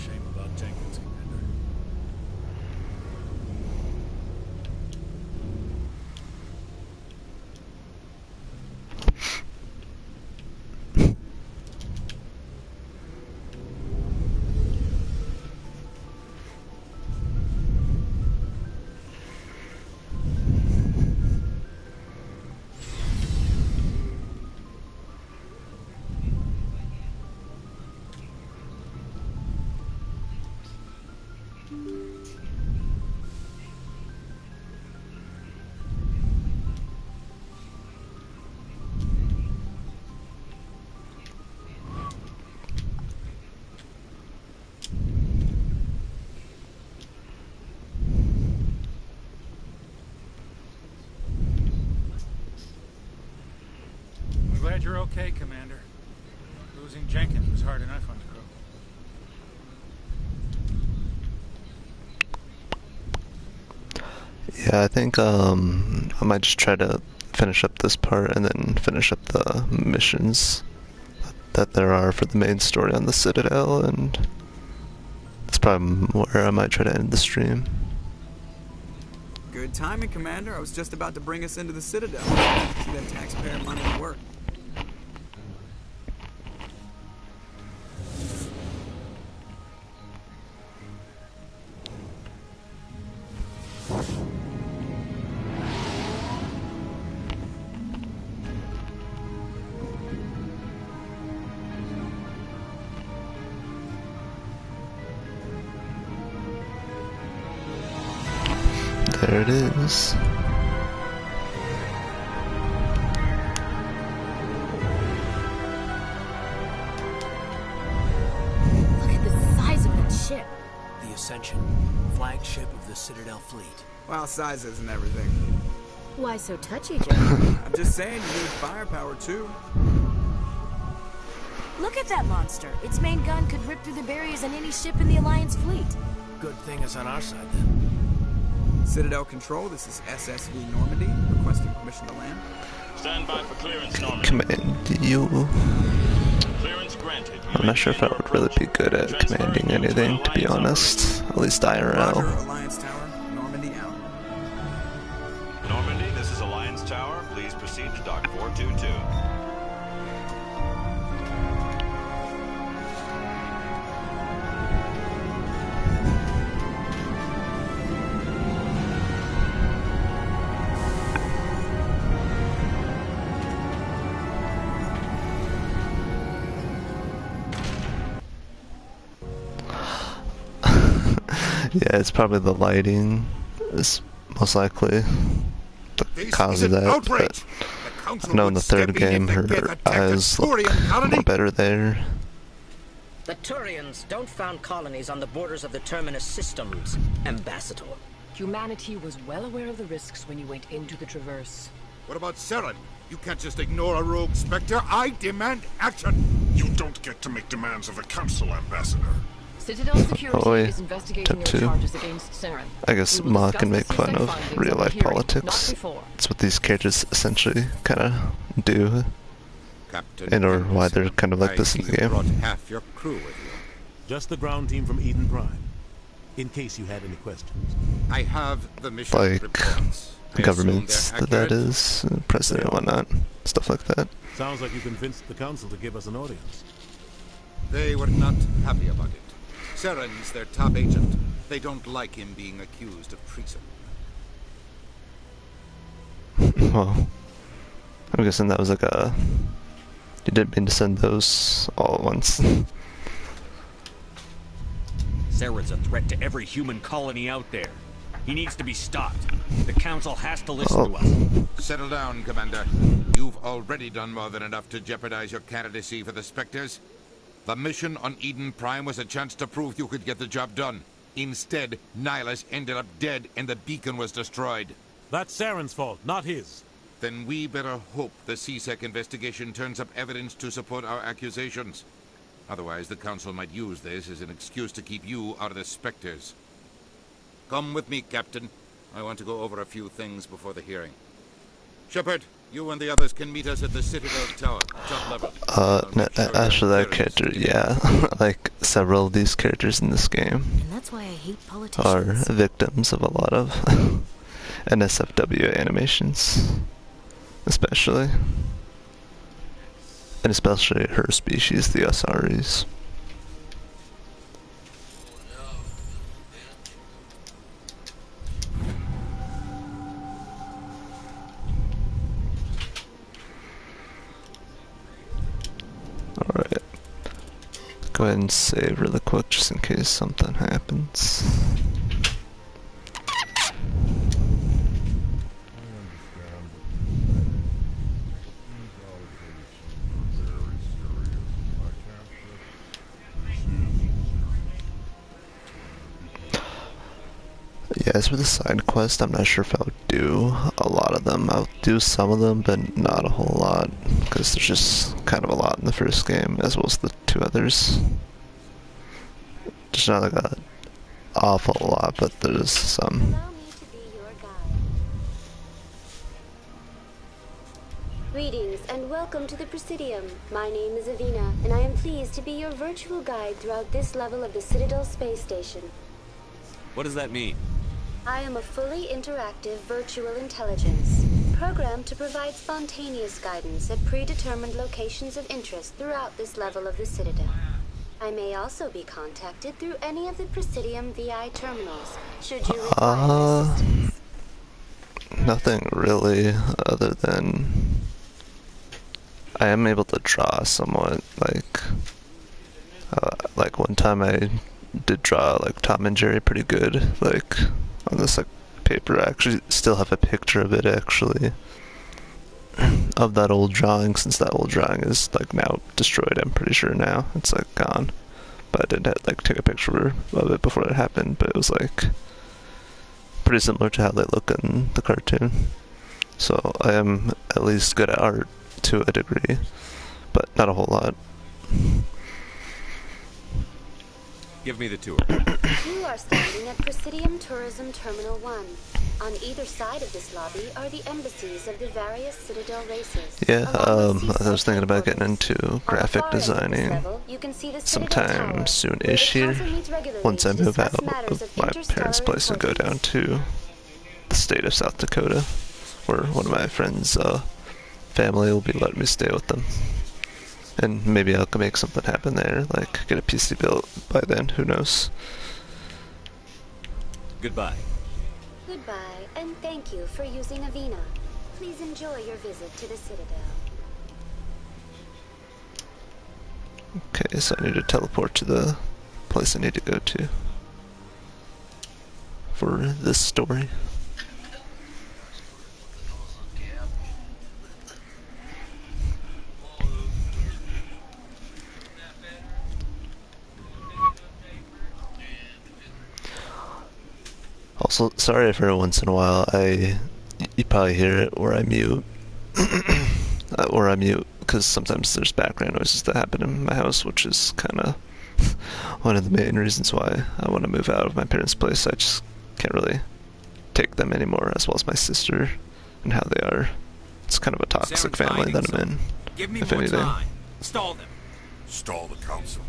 Shame about Jenkins, Commander. you're okay, Commander. Losing Jenkins was hard enough on the crew. Yeah, I think I might just try to finish up this part and then finish up the missions that there are for the main story on the Citadel, and that's probably where I might try to end the stream. Good timing, Commander. I was just about to bring us into the Citadel. See that taxpayer money at work. There it is. Look at the size of that ship. The Ascension, flagship of the Citadel fleet. Well, size isn't everything. Why so touchy, Joe? I'm just saying you need firepower, too. Look at that monster. Its main gun could rip through the barriers on any ship in the Alliance fleet. Good thing it's on our side, then. Citadel Control, this is SSV Normandy, requesting permission to land. Stand by for clearance, Normandy. Command you. Clearance granted. I'm not sure if I would really be good at commanding anything, to be honest. At least Roger, IRL. Alliance Tower, Normandy out. Normandy, this is Alliance Tower. Please proceed to Dock 422. Yeah, it's probably the lighting is most likely the cause of that, but I know in the third game her eyes look more better there. The Turians don't found colonies on the borders of the Terminus systems, Ambassador. Humanity was well aware of the risks when you went into the Traverse. What about Saren? You can't just ignore a rogue Spectre. I demand action! You don't get to make demands of the Council, Ambassador. Citadel Security is investigating your charges against Saren. I guess Ma can make fun of real-life politics. That's what these characters essentially kind of do, and or why they're kind of like this in the game. Half your crew with you. Just the ground team from Eden Prime, in case you had any questions. I have the mission reports. Governments, that is, president and whatnot, stuff like that. Sounds like you convinced the council to give us an audience. They were not happy about it. Saren's their top agent. They don't like him being accused of treason. Well, I'm guessing that was like a... You didn't mean to send those all at once. Saren's a threat to every human colony out there. He needs to be stopped. The Council has to listen to us. Settle down, Commander. You've already done more than enough to jeopardize your candidacy for the Spectres. The mission on Eden Prime was a chance to prove you could get the job done. Instead, Nihilus ended up dead and the beacon was destroyed. That's Saren's fault, not his. Then we better hope the CSEC investigation turns up evidence to support our accusations. Otherwise, the Council might use this as an excuse to keep you out of the Spectres. Come with me, Captain. I want to go over a few things before the hearing. Shepard, you and the others can meet us at the Citadel Tower, top level. Actually that character, yeah. Like, several of these characters in this game And that's why I hate politicians. are victims of a lot of NSFW animations. Especially. And especially her species, the Asaris. Alright. Go ahead and save really quick just in case something happens. Yeah, as for the side quest, I'm not sure if I'll do a lot of them. I'll do some of them, but not a whole lot, because there's just kind of a lot in the first game, as well as the two others. There's not like an awful lot, but there's some. Greetings and welcome to the Presidium. My name is Avina, and I am pleased to be your virtual guide throughout this level of the Citadel space station. What does that mean? I am a fully interactive virtual intelligence, programmed to provide spontaneous guidance at predetermined locations of interest throughout this level of the Citadel. I may also be contacted through any of the Presidium VI terminals, should you require assistance. Nothing really, other than I am able to draw somewhat, like one time I did draw like Tom and Jerry pretty good, like on this like paper. I actually still have a picture of it actually, of that old drawing, since that old drawing is like now destroyed. I'm pretty sure now it's like gone, but I did like take a picture of it before it happened. But it was like pretty similar to how they look in the cartoon. So I am at least good at art to a degree, but not a whole lot. Give me the tour. You are standing at Presidium Tourism Terminal 1. On either side of this lobby are the embassies of the various Citadel races. Yeah, I was thinking about getting into graphic designing sometime soon-ish here, once I move out of my parents' place and go down to the state of South Dakota, where one of my friends' family will be letting me stay with them. And maybe I can make something happen there, like get a PC built by then, who knows. Goodbye. Goodbye, and thank you for using Avina. Please enjoy your visit to the Citadel. Okay, so I need to teleport to the place I need to go to for this story. Also, sorry if every once in a while you probably hear it where I mute, because sometimes there's background noises that happen in my house, which is kind of one of the main reasons why I want to move out of my parents' place. I just can't really take them anymore, as well as my sister and how they are. It's kind of a toxic family that I'm in, Give me if more anything. time. Stall them. Stall the council.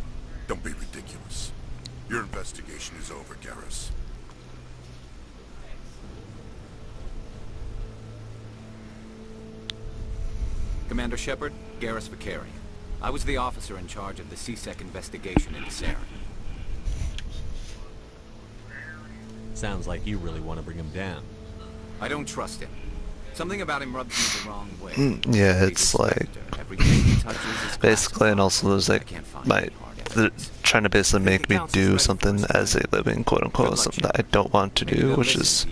Don't be ridiculous. Your investigation is over, Garrus. Commander Shepard, Garrus Vicari. I was the officer in charge of the C-Sec investigation into Saren. Sounds like you really want to bring him down. I don't trust him. Something about him rubs me the wrong way. Yeah, it's like basically, and also there's like they're trying to basically make me do something as a living, quote unquote, something that I don't want to do, which is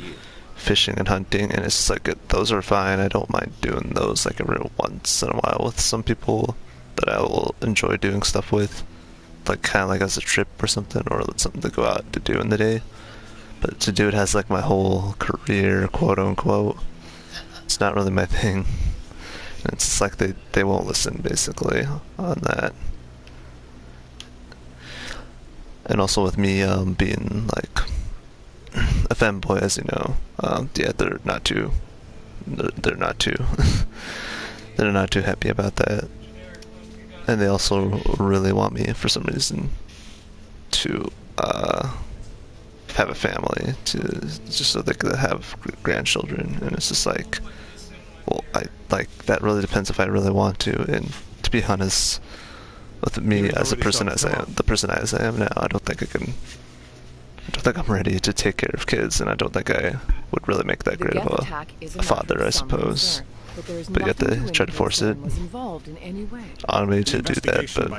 fishing and hunting. And it's like those are fine. I don't mind doing those like every once in a while with some people that I will enjoy doing stuff with, like kind of like as a trip or something, or something to go out to do in the day. But to do it as like my whole career, quote unquote, it's not really my thing. And it's just like they won't listen basically on that. And also with me being like a femboy, as you know, yeah, they're not too they're not too happy about that. And they also really want me for some reason to have a family, to just so they could have grandchildren. And it's just like, well, that really depends if I really want to. And to be honest, with me as a person as I am, the person as I am now, I don't think I'm ready to take care of kids, and I don't think I would really make that great of a father, I suppose. But yet they try to force it on me to do that, but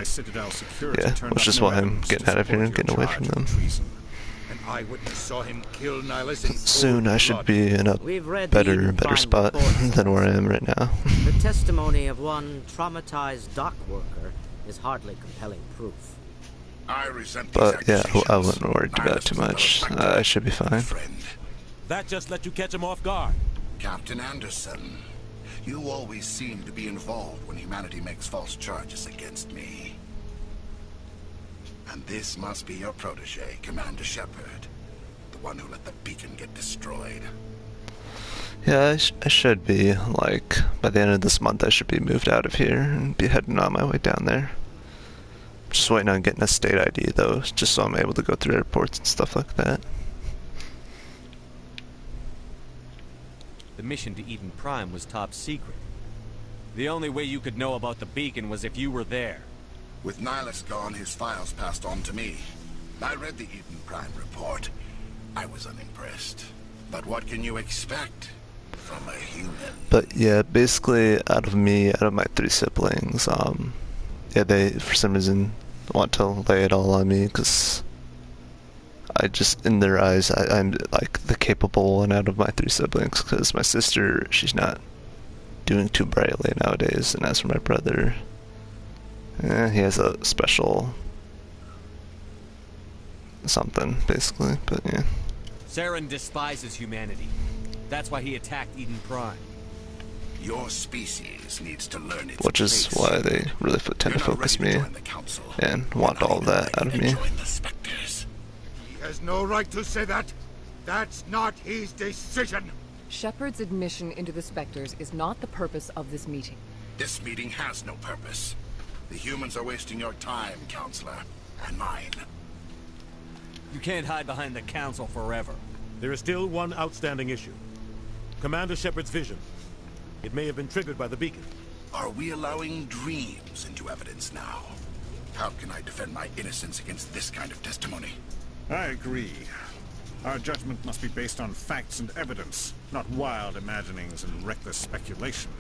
yeah, which is why I'm getting out of here and getting away from them. Soon I should be in a better spot than where I am right now. The testimony of one traumatized dock worker is hardly compelling proof. I resent But yeah, I wouldn't worry about it too much. I should be fine. That just let you catch him off guard. Captain Anderson, you always seem to be involved when humanity makes false charges against me. And this must be your protege, Commander Shepard. The one who let the beacon get destroyed. Yeah, I should be, like, by the end of this month I should be moved out of here and be heading on my way down there. Just waiting on getting a state ID though, just so I'm able to go through airports and stuff like that. The mission to Eden Prime was top secret. The only way you could know about the beacon was if you were there. With Nihilus gone, his files passed on to me. I read the Eden Prime report. I was unimpressed. But what can you expect from a human? But yeah, basically out of my 3 siblings, yeah, they for some reason want to lay it all on me because I just, in their eyes, I'm like the capable one out of my 3 siblings, because my sister, she's not doing too brightly nowadays, and as for my brother, he has a special something, basically, but yeah. Saren despises humanity. That's why he attacked Eden Prime. Your species needs to learn its Which is why they really tend to focus me and want all that out of me. He has no right to say that. That's not his decision. Shepard's admission into the Spectres is not the purpose of this meeting. This meeting has no purpose. The humans are wasting your time, Counselor, and mine. You can't hide behind the Council forever. There is still one outstanding issue. Commander Shepard's vision. It may have been triggered by the beacon. Are we allowing dreams into evidence now? How can I defend my innocence against this kind of testimony? I agree. Our judgment must be based on facts and evidence, not wild imaginings and reckless speculation.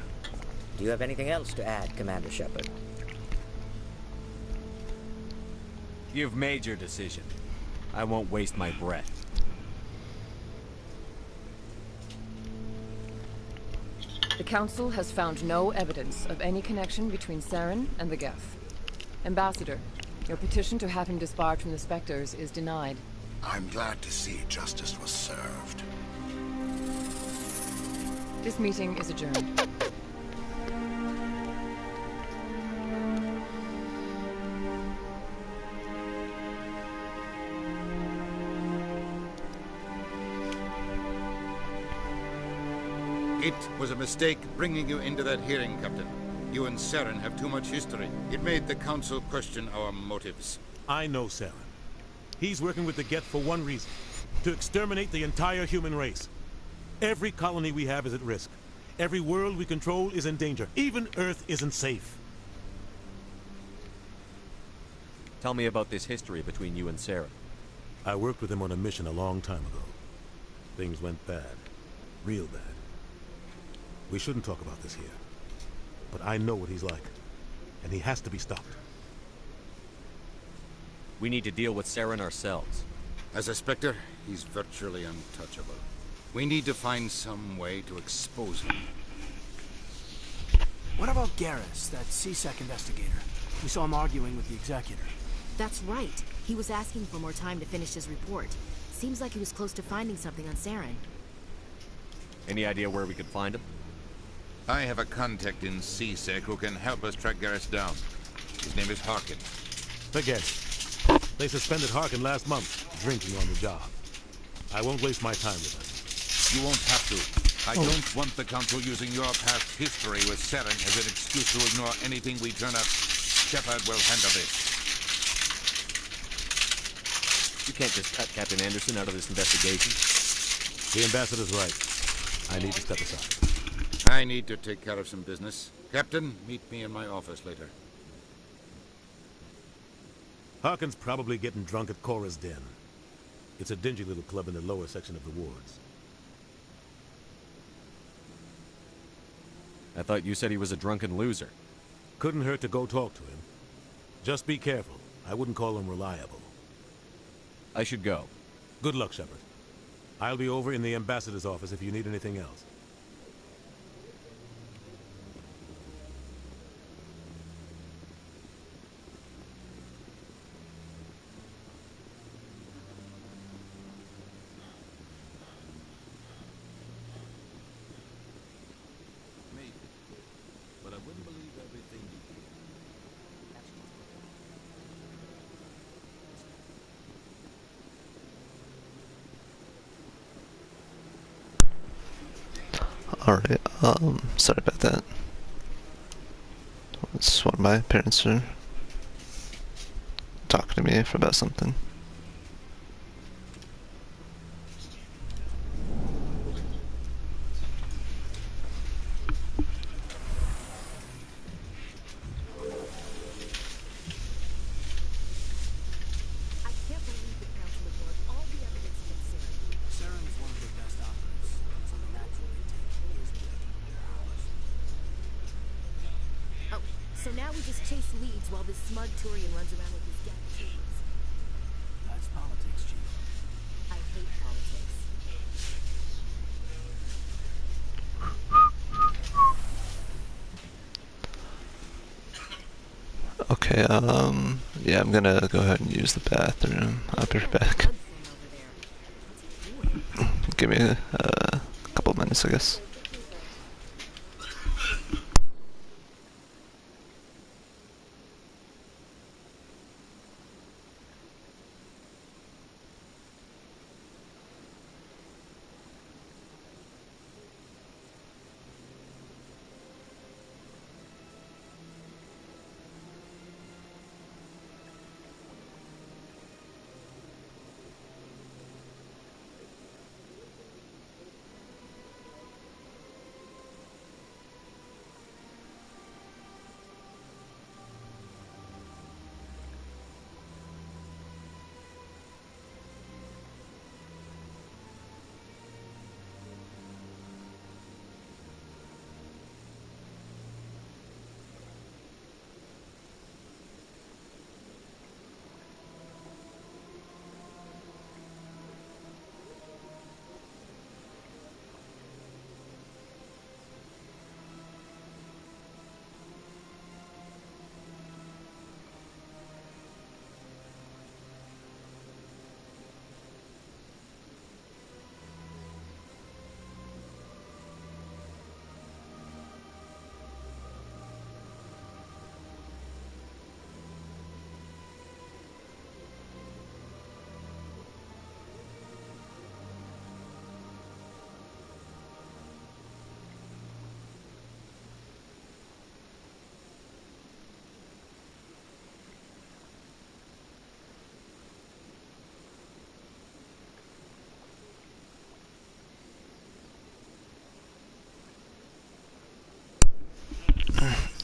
Do you have anything else to add, Commander Shepard? You've made your decision. I won't waste my breath. The Council has found no evidence of any connection between Saren and the Geth. Ambassador, your petition to have him disbarred from the Spectres is denied. I'm glad to see justice was served. This meeting is adjourned. It was a mistake bringing you into that hearing, Captain. You and Saren have too much history. It made the Council question our motives. I know Saren. He's working with the Geth for one reason. To exterminate the entire human race. Every colony we have is at risk. Every world we control is in danger. Even Earth isn't safe. Tell me about this history between you and Saren. I worked with him on a mission a long time ago. Things went bad. Real bad. We shouldn't talk about this here. But I know what he's like. And he has to be stopped. We need to deal with Saren ourselves. As a Spectre, he's virtually untouchable. We need to find some way to expose him. What about Garrus, that C-Sec investigator? We saw him arguing with the Executor. That's right. He was asking for more time to finish his report. Seems like he was close to finding something on Saren. Any idea where we could find him? I have a contact in C-Sec who can help us track Garrus down. His name is Harkin. Forget it. They suspended Harkin last month, drinking on the job. I won't waste my time with him. You won't have to. I don't want the Council using your past history with Saren as an excuse to ignore anything we turn up. Shepard will handle this. You can't just cut Captain Anderson out of this investigation. The Ambassador's right. I need to step aside. I need to take care of some business. Captain, meet me in my office later. Harkin's probably getting drunk at Cora's Den. It's a dingy little club in the lower section of the wards. I thought you said he was a drunken loser. Couldn't hurt to go talk to him. Just be careful. I wouldn't call him reliable. I should go. Good luck, Shepard. I'll be over in the Ambassador's office if you need anything else. Alright, sorry about that. It's one of my parents are talking to me about something. I can't believe the council ignored all the evidence against Sarah. Saren's one of their best operatives, so the natural contention is breaking their hours. Oh, so now we just chase leads while this smug Turian runs around with his gang of kids. That's politics, Chief. I hate politics. Okay, yeah, I'm gonna go ahead and use the bathroom. I'll be right back. Give me a couple minutes, I guess.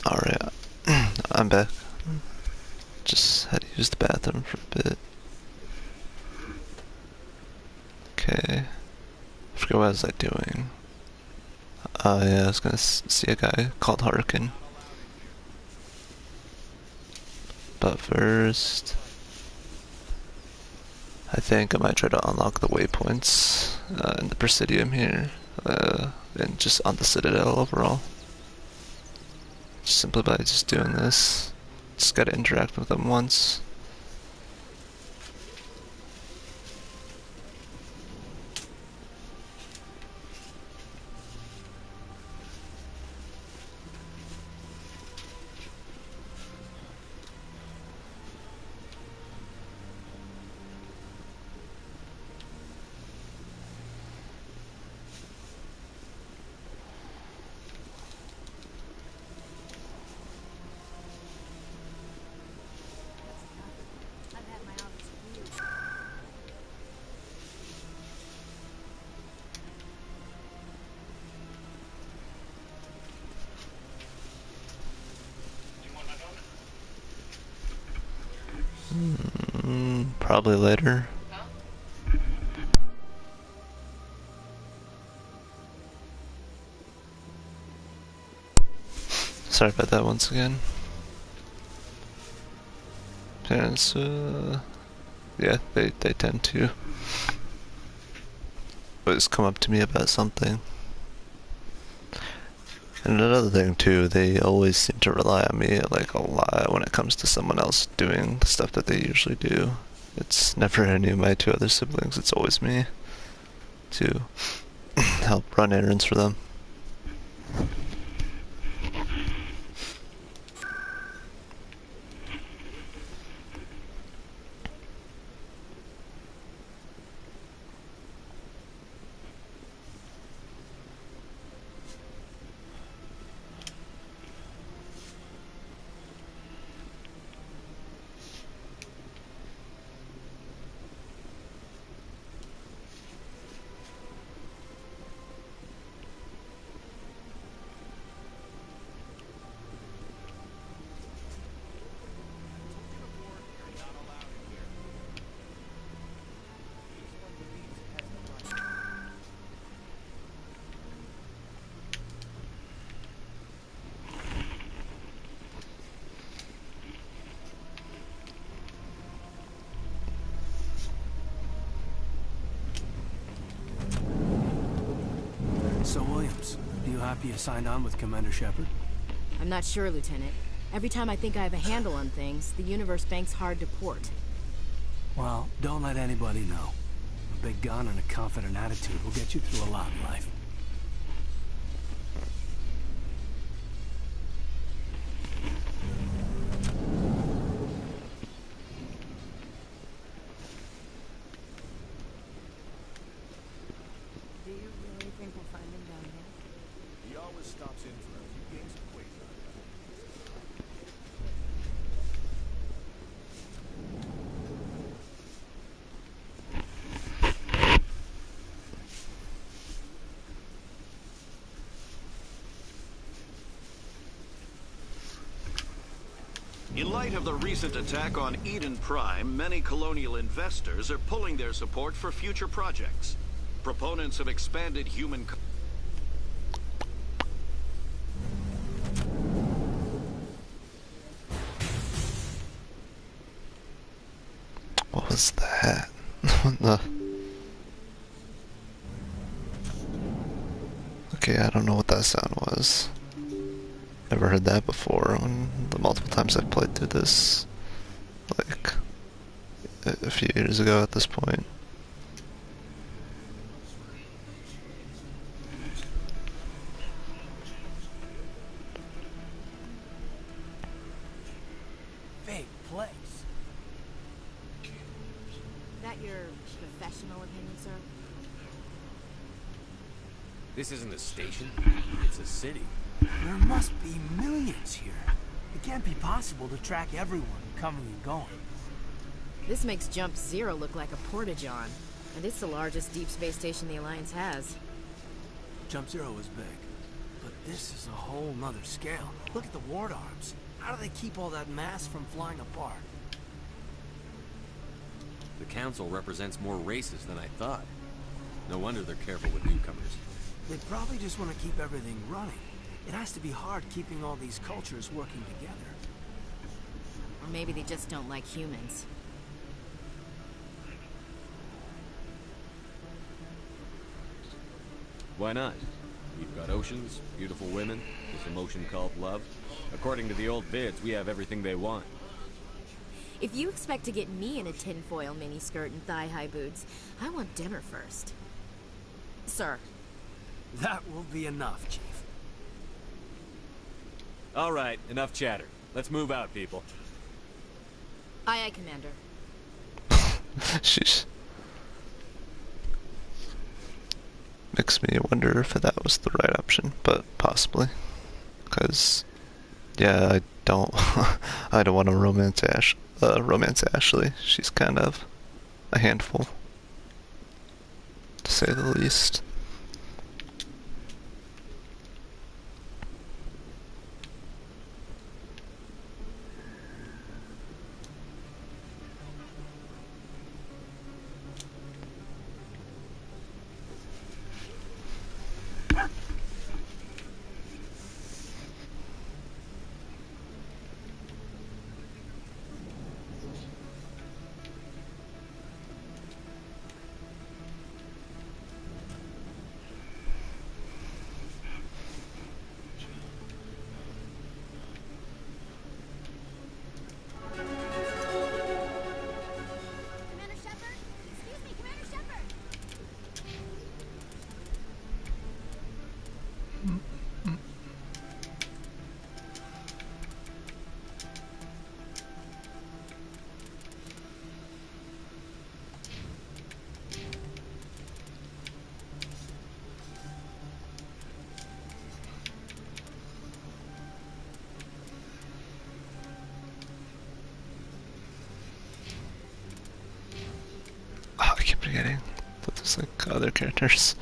Alright, I'm back. Just had to use the bathroom for a bit. Okay. I forgot what was I doing. Yeah, I was gonna see a guy called Harkin. But first, I think I might try to unlock the waypoints in the Presidium here, and just on the Citadel overall. Simply by just doing this. Just gotta interact with them once. Probably later. Sorry about that once again. Parents, yeah, they tend to always come up to me about something. And another thing too, they always seem to rely on me like a lot when it comes to someone else doing the stuff that they usually do. It's never any of my two other siblings, it's always me to help run errands for them. So, Williams, you happy you signed on with Commander Shepard? I'm not sure, Lieutenant. Every time I think I have a handle on things, the universe bank's hard to port. Well, don't let anybody know. A big gun and a confident attitude will get you through a lot in life. Do you really think we'll find him down here? He always stops in for a few games of Quasar. In light of the recent attack on Eden Prime, many colonial investors are pulling their support for future projects. Proponents of expanded human... What was that? What the... Okay, I don't know what that sound was. Never heard that before on the multiple times I've played through this, like, a few years ago at this point. Big place. Is that your professional opinion, sir? This isn't a station. It's a city. There must be millions here. It can't be possible to track everyone coming and going. This makes Jump Zero look like a porta-john, and it's the largest deep space station the Alliance has. Jump Zero is big, but this is a whole nother scale. Look at the ward arms. How do they keep all that mass from flying apart? The Council represents more races than I thought. No wonder they're careful with newcomers. They probably just want to keep everything running. It has to be hard keeping all these cultures working together. Or maybe they just don't like humans. Why not? We've got oceans, beautiful women, this emotion called love. According to the old vids, we have everything they want. If you expect to get me in a tinfoil miniskirt and thigh-high boots, I want dinner first. Sir. That will be enough, Chief. All right, enough chatter. Let's move out, people. Aye, aye, Commander. Sheesh. Makes me wonder if that was the right option, but possibly. Because, yeah, I don't want to romance Ashley. She's kind of a handful, to say the least. Oh, I keep forgetting that there's like other characters.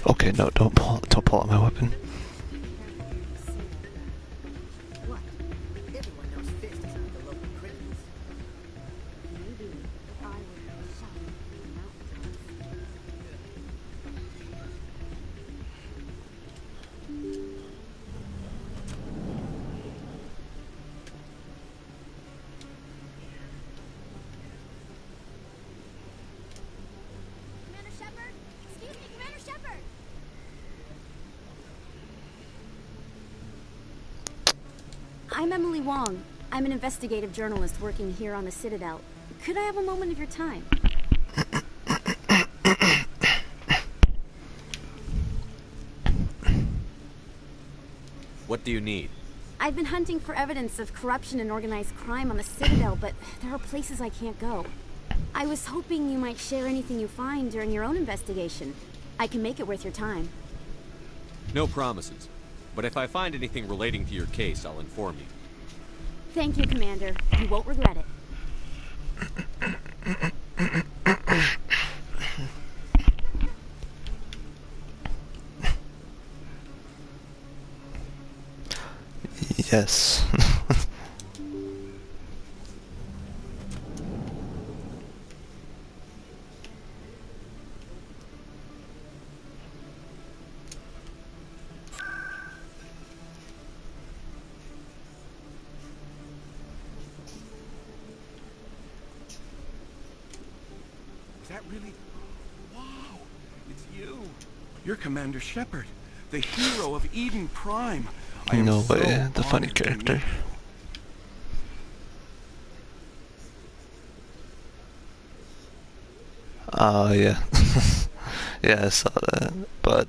Okay, no, don't pull out my weapon. I'm Emily Wong. I'm an investigative journalist working here on the Citadel. Could I have a moment of your time? What do you need? I've been hunting for evidence of corruption and organized crime on the Citadel, but there are places I can't go. I was hoping you might share anything you find during your own investigation. I can make it worth your time. No promises. But if I find anything relating to your case, I'll inform you. Thank you, Commander. You won't regret it. Yes. Is that really... Wow! It's you! You're Commander Shepard, the hero of Eden Prime. I am No so way, the funny honored to meet character. you. Oh, yeah. Yeah, I saw that, but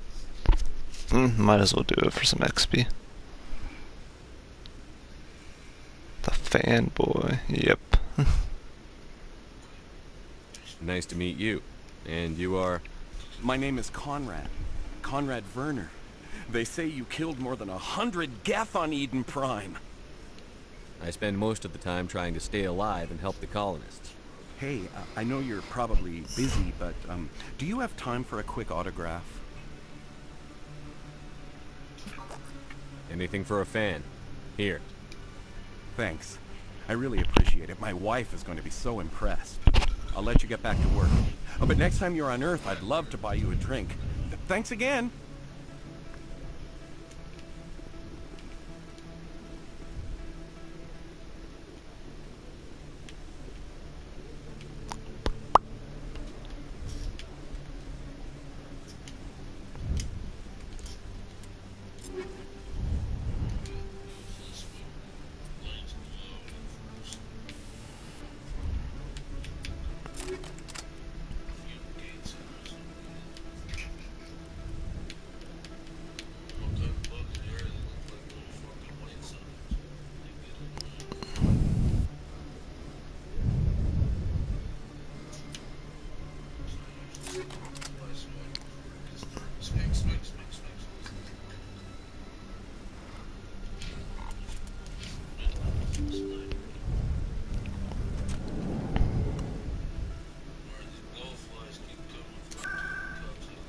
might as well do it for some XP. The fanboy, yep. Nice to meet you. And you are? My name is Conrad. Conrad Werner. They say you killed more than 100 Geth on Eden Prime. I spend most of the time trying to stay alive and help the colonists. Hey, I know you're probably busy, but do you have time for a quick autograph? Anything for a fan. Here. Thanks. I really appreciate it. My wife is going to be so impressed. I'll let you get back to work. Oh, but next time you're on Earth, I'd love to buy you a drink. Thanks again.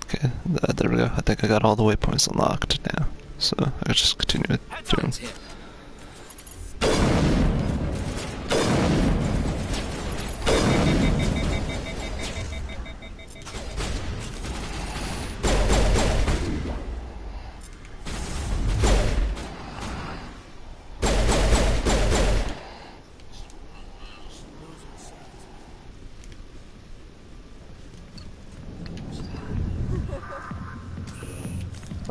Okay, there we go. I think I got all the waypoints unlocked now, so I can just continue with doing.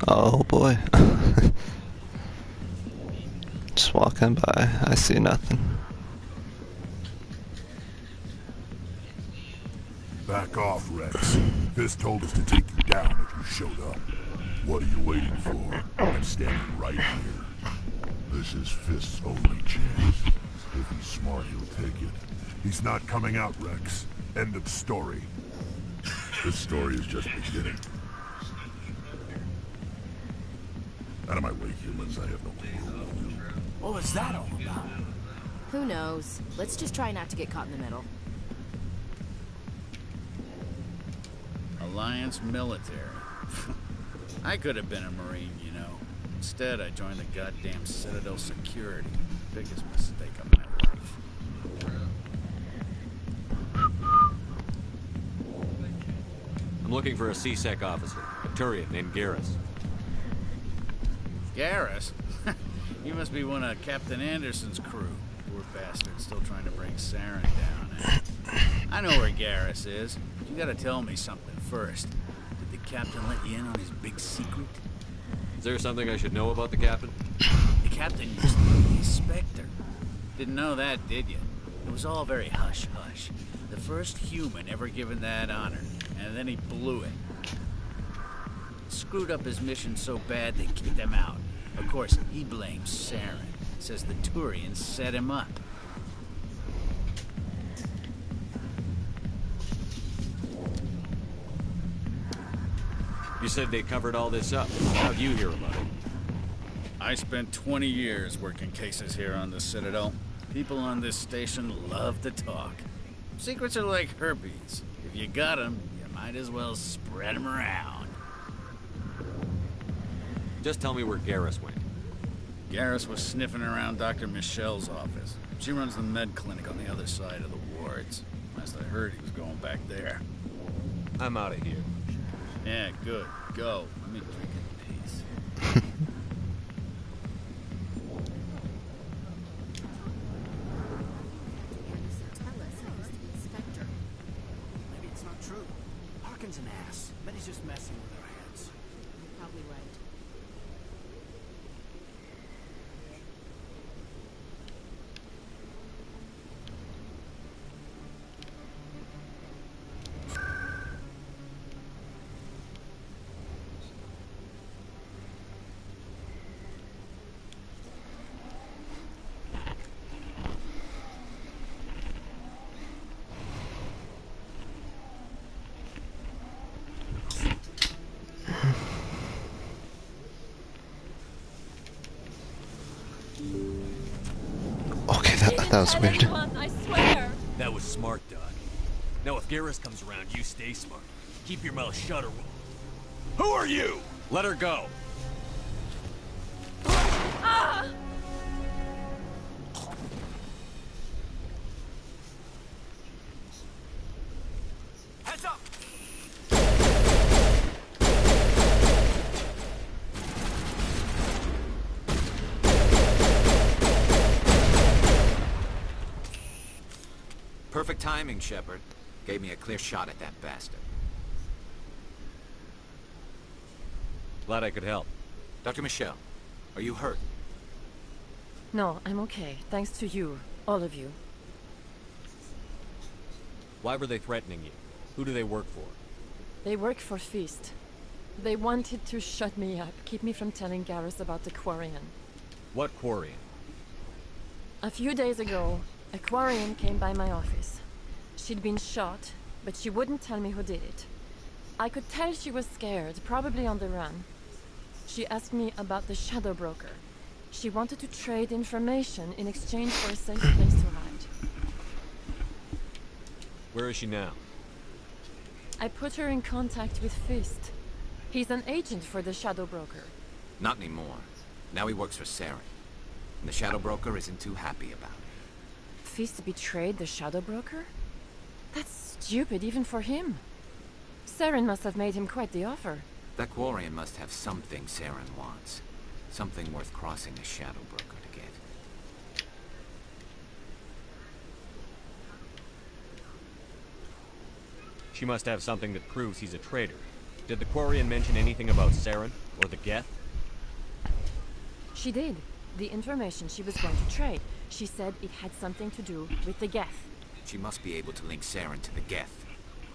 Oh boy. Just walking by, I see nothing. Back off, Rex. Fist told us to take you down if you showed up. What are you waiting for? I'm standing right here. This is Fist's only chance. If he's smart, he'll take it. He's not coming out, Rex. End of story. This story is just beginning. Out of my way, humans. I have no clue. What was that all about? Who knows? Let's just try not to get caught in the middle. Alliance military. I could have been a Marine, you know. Instead, I joined the goddamn Citadel security. Biggest mistake of my life. I'm looking for a C-Sec officer, a Turian named Garrus. Garrus? You must be one of Captain Anderson's crew. Poor bastard, still trying to bring Saren down, eh? I know where Garrus is, but you gotta tell me something first. Did the captain let you in on his big secret? Is there something I should know about the captain? The captain used to be a Spectre. Didn't know that, did you? It was all very hush-hush. The first human ever given that honor, and then he blew it. Screwed up his mission so bad they kicked him out. Of course, he blames Saren. Says the Turians set him up. You said they covered all this up. How'd you hear about it? I spent 20 years working cases here on the Citadel. People on this station love to talk. Secrets are like herpes. If you got them, you might as well spread them around. Just tell me where Garrus went. Garrus was sniffing around Dr. Michelle's office. She runs the med clinic on the other side of the wards. Last I heard, he was going back there. I'm out of here. Yeah, good. Go. Let me drink in peace. Maybe it's not true. Harkin's an ass. Bet he's just messing with our heads. You're probably right. Okay, that was weird. I swear. That was smart, Doc. Now if Garrus comes around, you stay smart. Keep your mouth shut or we'll... Who are you? Let her go. Ah! Heads up! Perfect timing, Shepard. Gave me a clear shot at that bastard. Glad I could help. Dr. Michelle, are you hurt? No, I'm okay. Thanks to you. All of you. Why were they threatening you? Who do they work for? They work for Feast. They wanted to shut me up, keep me from telling Garrus about the Quarian. What Quarian? A few days ago, a Quarian came by my office. She'd been shot, but she wouldn't tell me who did it. I could tell she was scared, probably on the run. She asked me about the Shadow Broker. She wanted to trade information in exchange for a safe place to hide. Where is she now? I put her in contact with Fist. He's an agent for the Shadow Broker. Not anymore. Now he works for Saren. And the Shadow Broker isn't too happy about it. Fist betrayed the Shadow Broker? That's stupid even for him. Saren must have made him quite the offer. That Quarian must have something Saren wants. Something worth crossing the Shadow Broker to get. She must have something that proves he's a traitor. Did the Quarian mention anything about Saren or the Geth? She did. The information she was going to trade. She said it had something to do with the Geth. She must be able to link Saren to the Geth.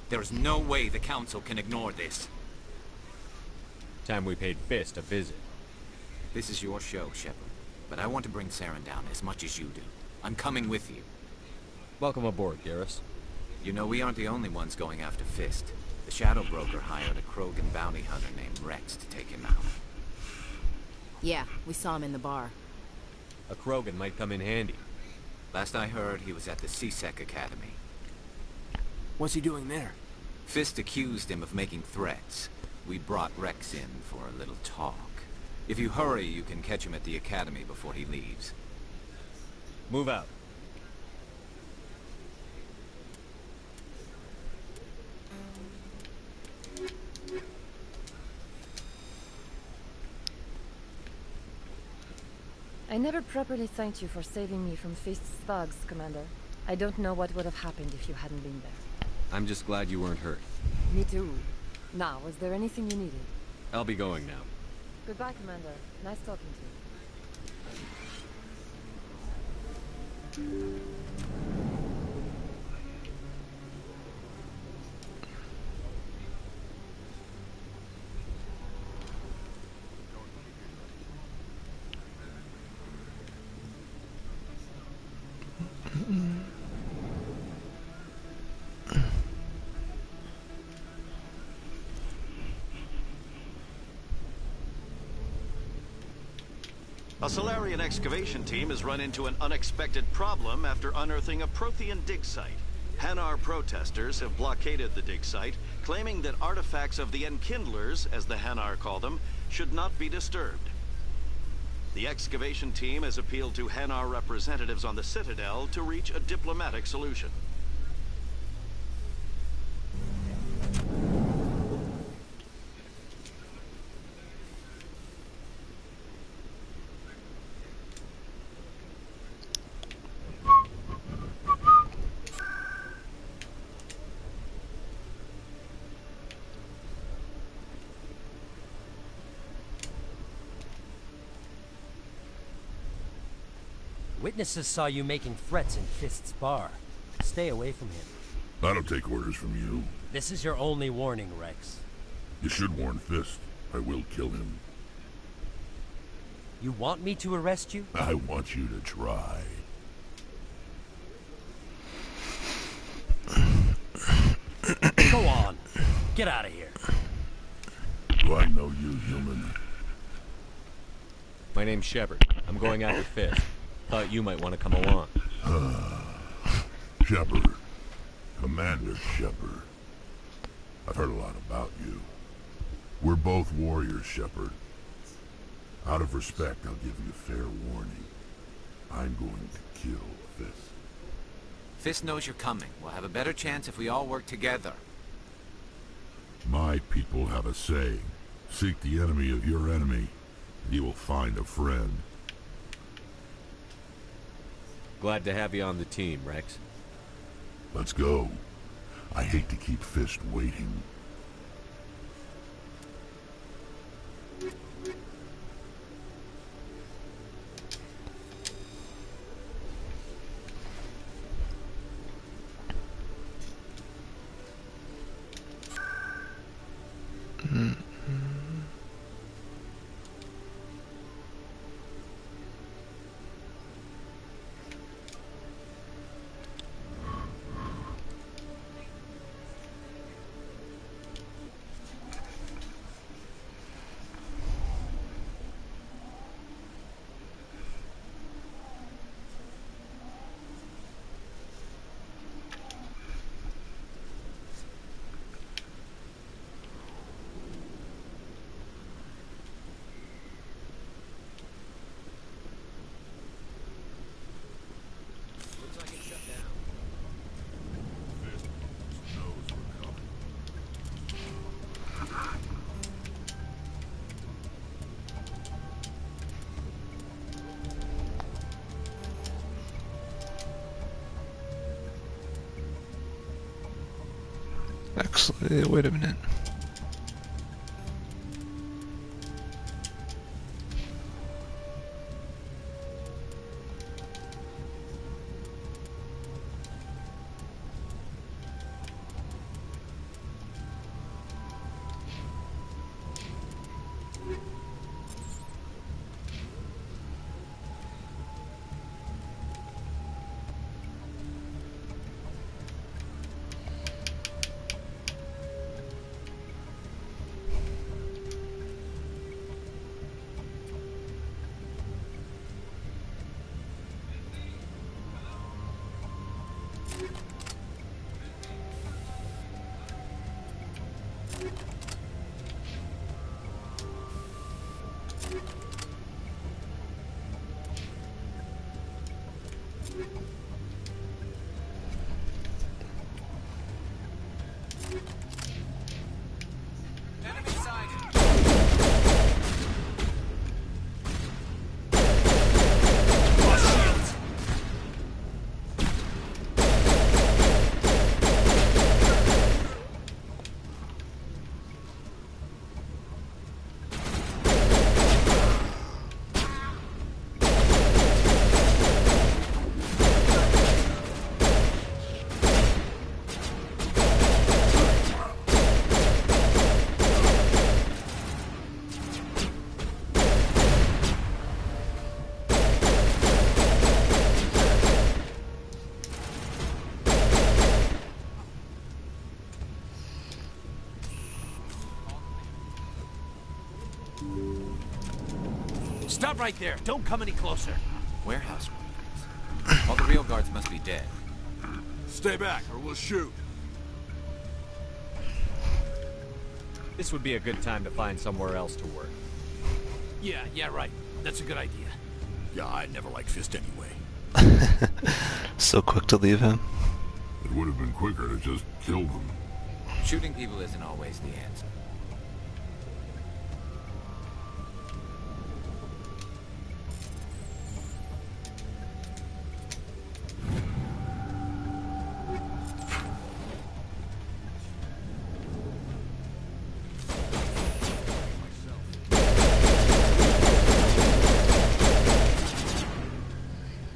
There is no way the Council can ignore this. Time we paid Fist a visit. This is your show, Shepard. But I want to bring Saren down as much as you do. I'm coming with you. Welcome aboard, Garrus. You know, we aren't the only ones going after Fist. The Shadow Broker hired a Krogan bounty hunter named Rex to take him out. Yeah, we saw him in the bar. A Krogan might come in handy. Last I heard, he was at the C-Sec Academy. What's he doing there? Fist accused him of making threats. We brought Rex in for a little talk. If you hurry, you can catch him at the Academy before he leaves. Move out. I never properly thanked you for saving me from Fist's thugs, Commander. I don't know what would have happened if you hadn't been there. I'm just glad you weren't hurt. Me too. Now, was there anything you needed? I'll be going now. Goodbye, Commander. Nice talking to you. A Solarian excavation team has run into an unexpected problem after unearthing a Prothean dig site. Hanar protesters have blockaded the dig site, claiming that artifacts of the Enkindlers, as the Hanar call them, should not be disturbed. The excavation team has appealed to Hanar representatives on the Citadel to reach a diplomatic solution. Witnesses saw you making threats in Fist's bar. Stay away from him. I don't take orders from you. This is your only warning, Rex. You should warn Fist. I will kill him. You want me to arrest you? I want you to try. Go on. Get out of here. Do I know you, human? My name's Shepard. I'm going after Fist. Thought you might want to come along. Shepard. Commander Shepard. I've heard a lot about you. We're both warriors, Shepard. Out of respect, I'll give you fair warning. I'm going to kill Fist. Fist knows you're coming. We'll have a better chance if we all work together. My people have a saying. Seek the enemy of your enemy, and you will find a friend. Glad to have you on the team, Rex. Let's go. I hate to keep Fist waiting. Actually, wait a minute. Stop right there. Don't come any closer. Warehouse workers. All the real guards must be dead. Stay back, or we'll shoot. This would be a good time to find somewhere else to work. Yeah, right. That's a good idea. Yeah, I never liked Fist anyway. So quick to leave him. It would have been quicker to just kill them. Shooting people isn't always the answer.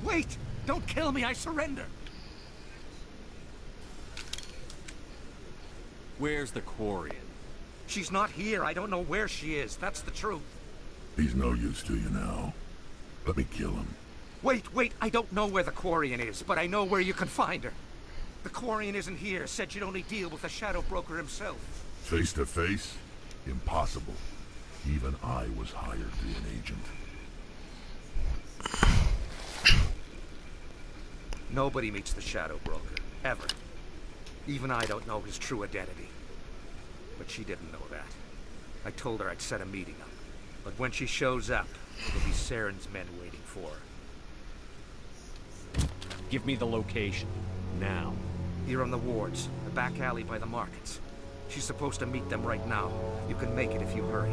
Wait! Don't kill me, I surrender! Where's the Quarian? She's not here. I don't know where she is. That's the truth. He's no use to you now. Let me kill him. Wait, I don't know where the Quarian is, but I know where you can find her. The Quarian isn't here. Said you'd only deal with the Shadow Broker himself. Face to face? Impossible. Even I was hired through an agent. Nobody meets the Shadow Broker, ever. Even I don't know his true identity. But she didn't know that. I told her I'd set a meeting up. But when she shows up, it'll be Saren's men waiting for her. Give me the location. Now. Here on the wards, the back alley by the markets. She's supposed to meet them right now. You can make it if you hurry.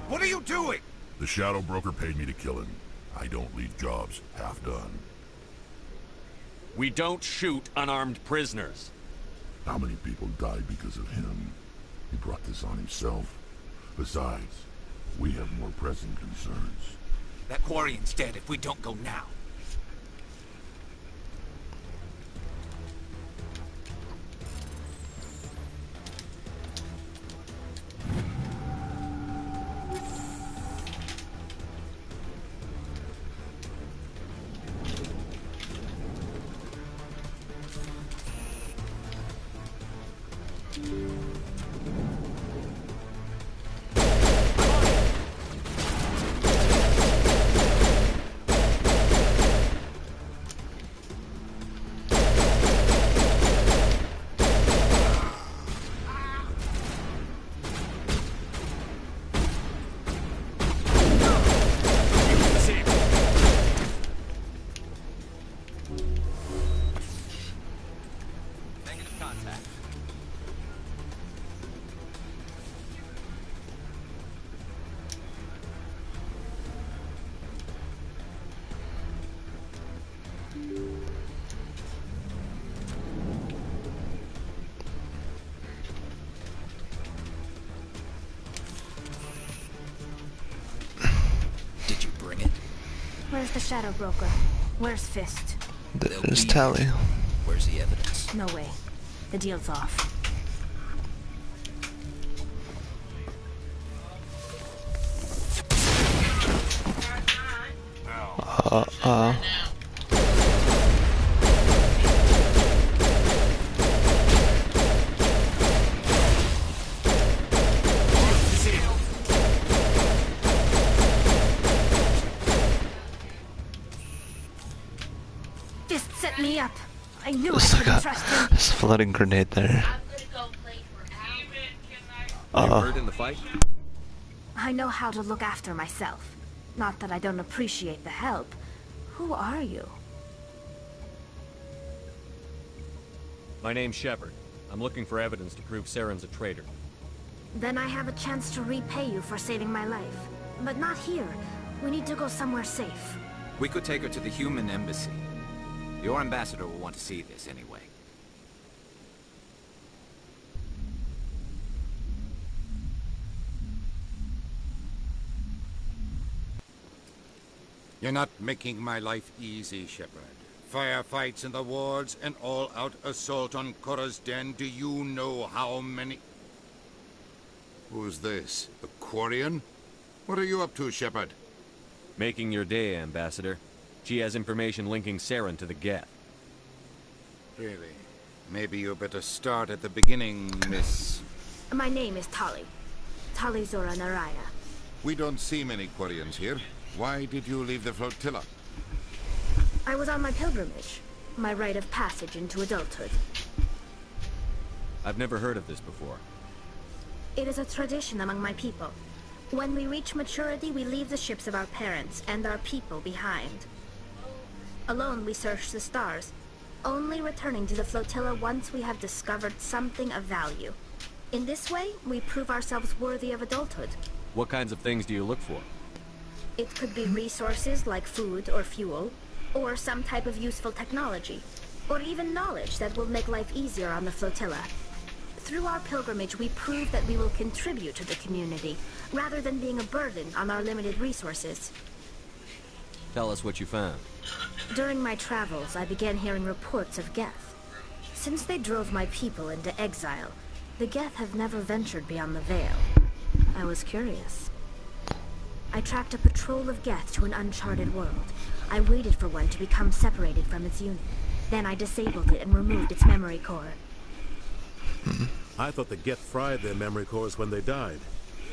What are you doing? The Shadow Broker paid me to kill him. I don't leave jobs half done. We don't shoot unarmed prisoners. How many people died because of him? He brought this on himself. Besides, we have more pressing concerns. That Quarian's dead if we don't go now. Where's the Shadow Broker? Where's Fist? There's Tally. Where's the evidence? No way. The deal's off. Fist set me up. I knew I couldn't trust him. There's a flooding grenade there. You hurt in the fight? I know how to look after myself. Not that I don't appreciate the help. Who are you? My name's Shepard. I'm looking for evidence to prove Saren's a traitor. Then I have a chance to repay you for saving my life. But not here. We need to go somewhere safe. We could take her to the human embassy. Your ambassador will want to see this anyway. You're not making my life easy, Shepard. Firefights in the wards, an all-out assault on Korra's den. Do you know how many... Who's this? The Quarian? What are you up to, Shepard? Making your day, Ambassador. She has information linking Saren to the Geth. Really? Maybe you better start at the beginning, Miss... My name is Tali. Tali Zora Naraya. We don't see many Quarians here. Why did you leave the flotilla? I was on my pilgrimage. My rite of passage into adulthood. I've never heard of this before. It is a tradition among my people. When we reach maturity, we leave the ships of our parents and our people behind. Alone, we search the stars, only returning to the flotilla once we have discovered something of value. In this way, we prove ourselves worthy of adulthood. What kinds of things do you look for? It could be resources like food or fuel, or some type of useful technology, or even knowledge that will make life easier on the flotilla. Through our pilgrimage, we prove that we will contribute to the community, rather than being a burden on our limited resources. Tell us what you found. During my travels, I began hearing reports of Geth. Since they drove my people into exile, the Geth have never ventured beyond the Veil. I was curious. I tracked a patrol of Geth to an uncharted world. I waited for one to become separated from its unit. Then I disabled it and removed its memory core. I thought the Geth fried their memory cores when they died.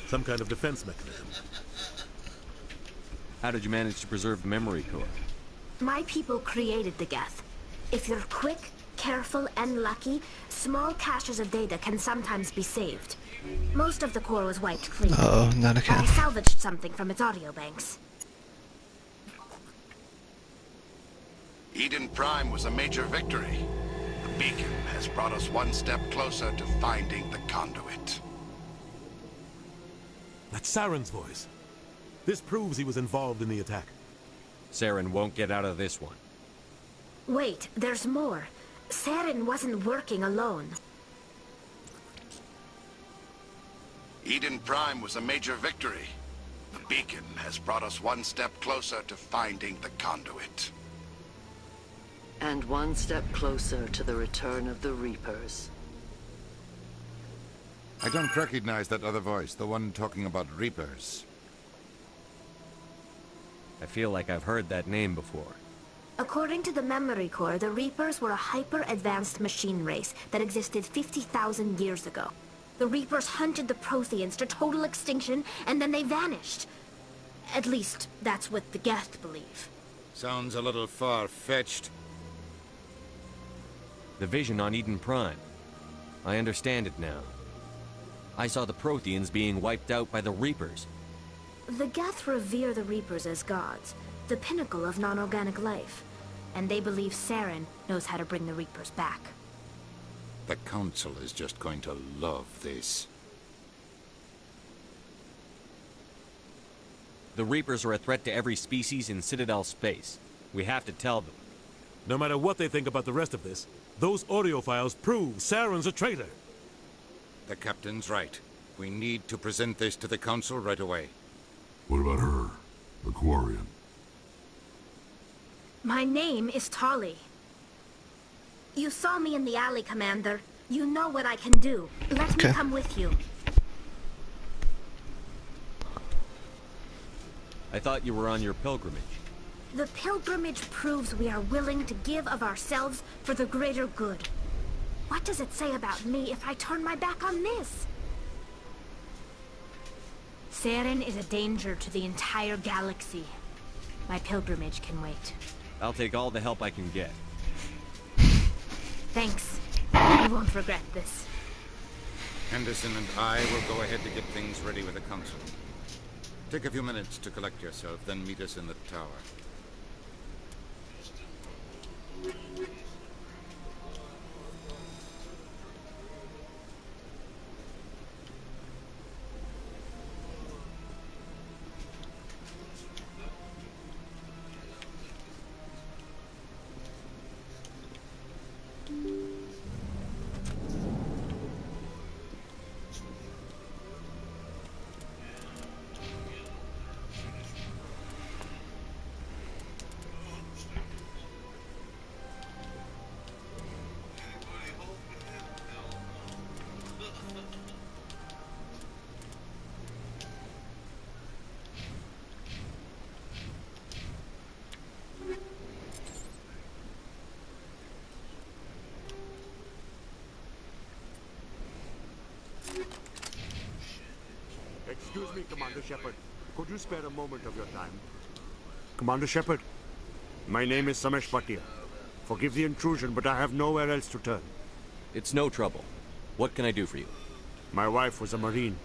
Some kind of defense mechanism. How did you manage to preserve the memory core? My people created the Geth. If you're quick, careful, and lucky, small caches of data can sometimes be saved. Most of the core was wiped clean. Uh-oh, not again. But I salvaged something from its audio banks. Eden Prime was a major victory. The beacon has brought us one step closer to finding the conduit. That's Saren's voice. This proves he was involved in the attack. Saren won't get out of this one. Wait, there's more. Saren wasn't working alone. Eden Prime was a major victory. The beacon has brought us one step closer to finding the conduit. And one step closer to the return of the Reapers. I don't recognize that other voice, the one talking about Reapers. I feel like I've heard that name before. According to the memory core, the Reapers were a hyper-advanced machine race that existed 50,000 years ago. The Reapers hunted the Protheans to total extinction, and then they vanished. At least, that's what the Geth believe. Sounds a little far-fetched. The vision on Eden Prime. I understand it now. I saw the Protheans being wiped out by the Reapers. The Geth revere the Reapers as gods, the pinnacle of non-organic life. And they believe Saren knows how to bring the Reapers back. The Council is just going to love this. The Reapers are a threat to every species in Citadel space. We have to tell them. No matter what they think about the rest of this, those audio files prove Saren's a traitor. The Captain's right. We need to present this to the Council right away. What about her? The Quarian? My name is Tali. You saw me in the alley, Commander. You know what I can do. Let me come with you. I thought you were on your pilgrimage. The pilgrimage proves we are willing to give of ourselves for the greater good. What does it say about me if I turn my back on this? Saren is a danger to the entire galaxy. My pilgrimage can wait. I'll take all the help I can get. Thanks. You won't regret this. Henderson and I will go ahead to get things ready with the Council. Take a few minutes to collect yourself, then meet us in the tower. Excuse me, Commander Shepard. Could you spare a moment of your time? Commander Shepard, my name is Samesh Bhatia. Forgive the intrusion, but I have nowhere else to turn. It's no trouble. What can I do for you? My wife was a Marine.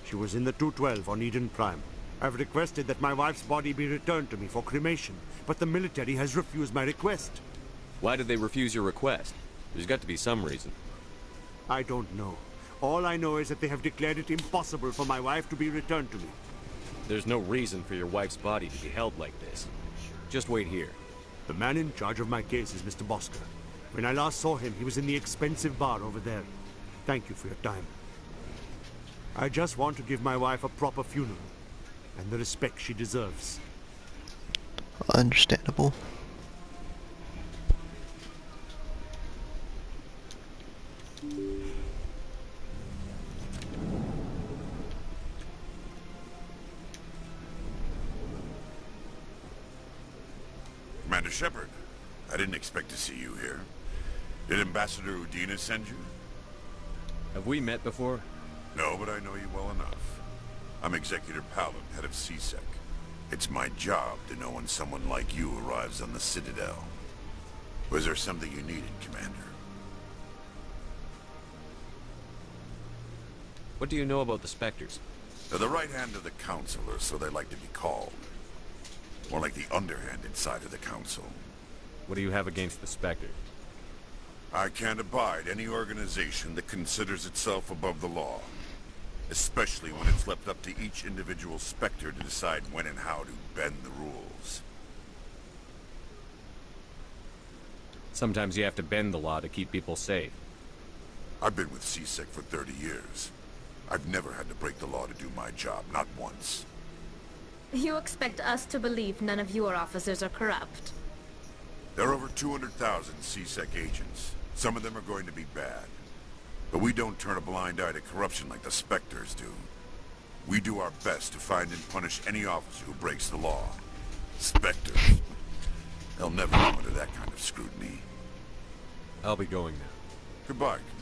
She was in the 212 on Eden Prime. I've requested that my wife's body be returned to me for cremation, but the military has refused my request. Why did they refuse your request? There's got to be some reason. I don't know. All I know is that they have declared it impossible for my wife to be returned to me. There's no reason for your wife's body to be held like this. Just wait here. The man in charge of my case is Mr. Bosker. When I last saw him, he was in the expensive bar over there. Thank you for your time. I just want to give my wife a proper funeral, and the respect she deserves. Understandable. Commander Shepard, I didn't expect to see you here. Did Ambassador Udina send you? Have we met before? No, but I know you well enough. I'm Executor Palin, head of CSEC. It's my job to know when someone like you arrives on the Citadel. Was there something you needed, Commander? What do you know about the Spectres? They're the right hand of the Council, or so they like to be called. More like the underhanded side of the Council. What do you have against the Spectres? I can't abide any organization that considers itself above the law. Especially when it's left up to each individual Spectre to decide when and how to bend the rules. Sometimes you have to bend the law to keep people safe. I've been with CSEC for 30 years. I've never had to break the law to do my job, not once. You expect us to believe none of your officers are corrupt? There are over 200,000 CSEC agents. Some of them are going to be bad. But we don't turn a blind eye to corruption like the Spectres do. We do our best to find and punish any officer who breaks the law. Spectres. They'll never come under that kind of scrutiny. I'll be going now. Goodbye, Commander.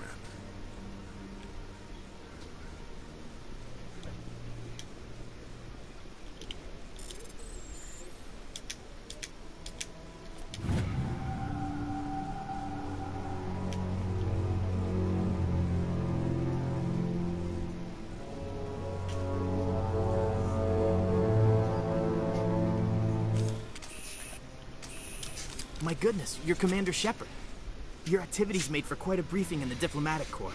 My goodness, you're Commander Shepard. Your activities made for quite a briefing in the Diplomatic Corps.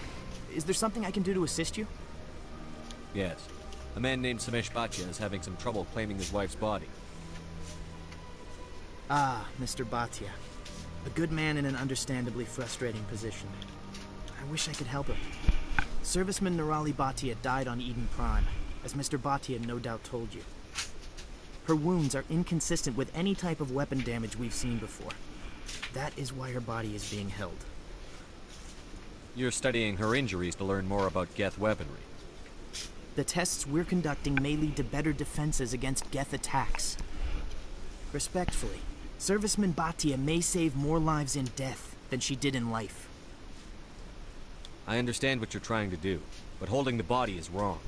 Is there something I can do to assist you? Yes. A man named Samesh Bhatia is having some trouble claiming his wife's body. Ah, Mr. Bhatia. A good man in an understandably frustrating position. I wish I could help him. Serviceman Nirali Bhatia died on Eden Prime, as Mr. Bhatia no doubt told you. Her wounds are inconsistent with any type of weapon damage we've seen before. That is why her body is being held. You're studying her injuries to learn more about Geth weaponry. The tests we're conducting may lead to better defenses against Geth attacks. Respectfully, Serviceman Bhatia may save more lives in death than she did in life. I understand what you're trying to do, but holding the body is wrong.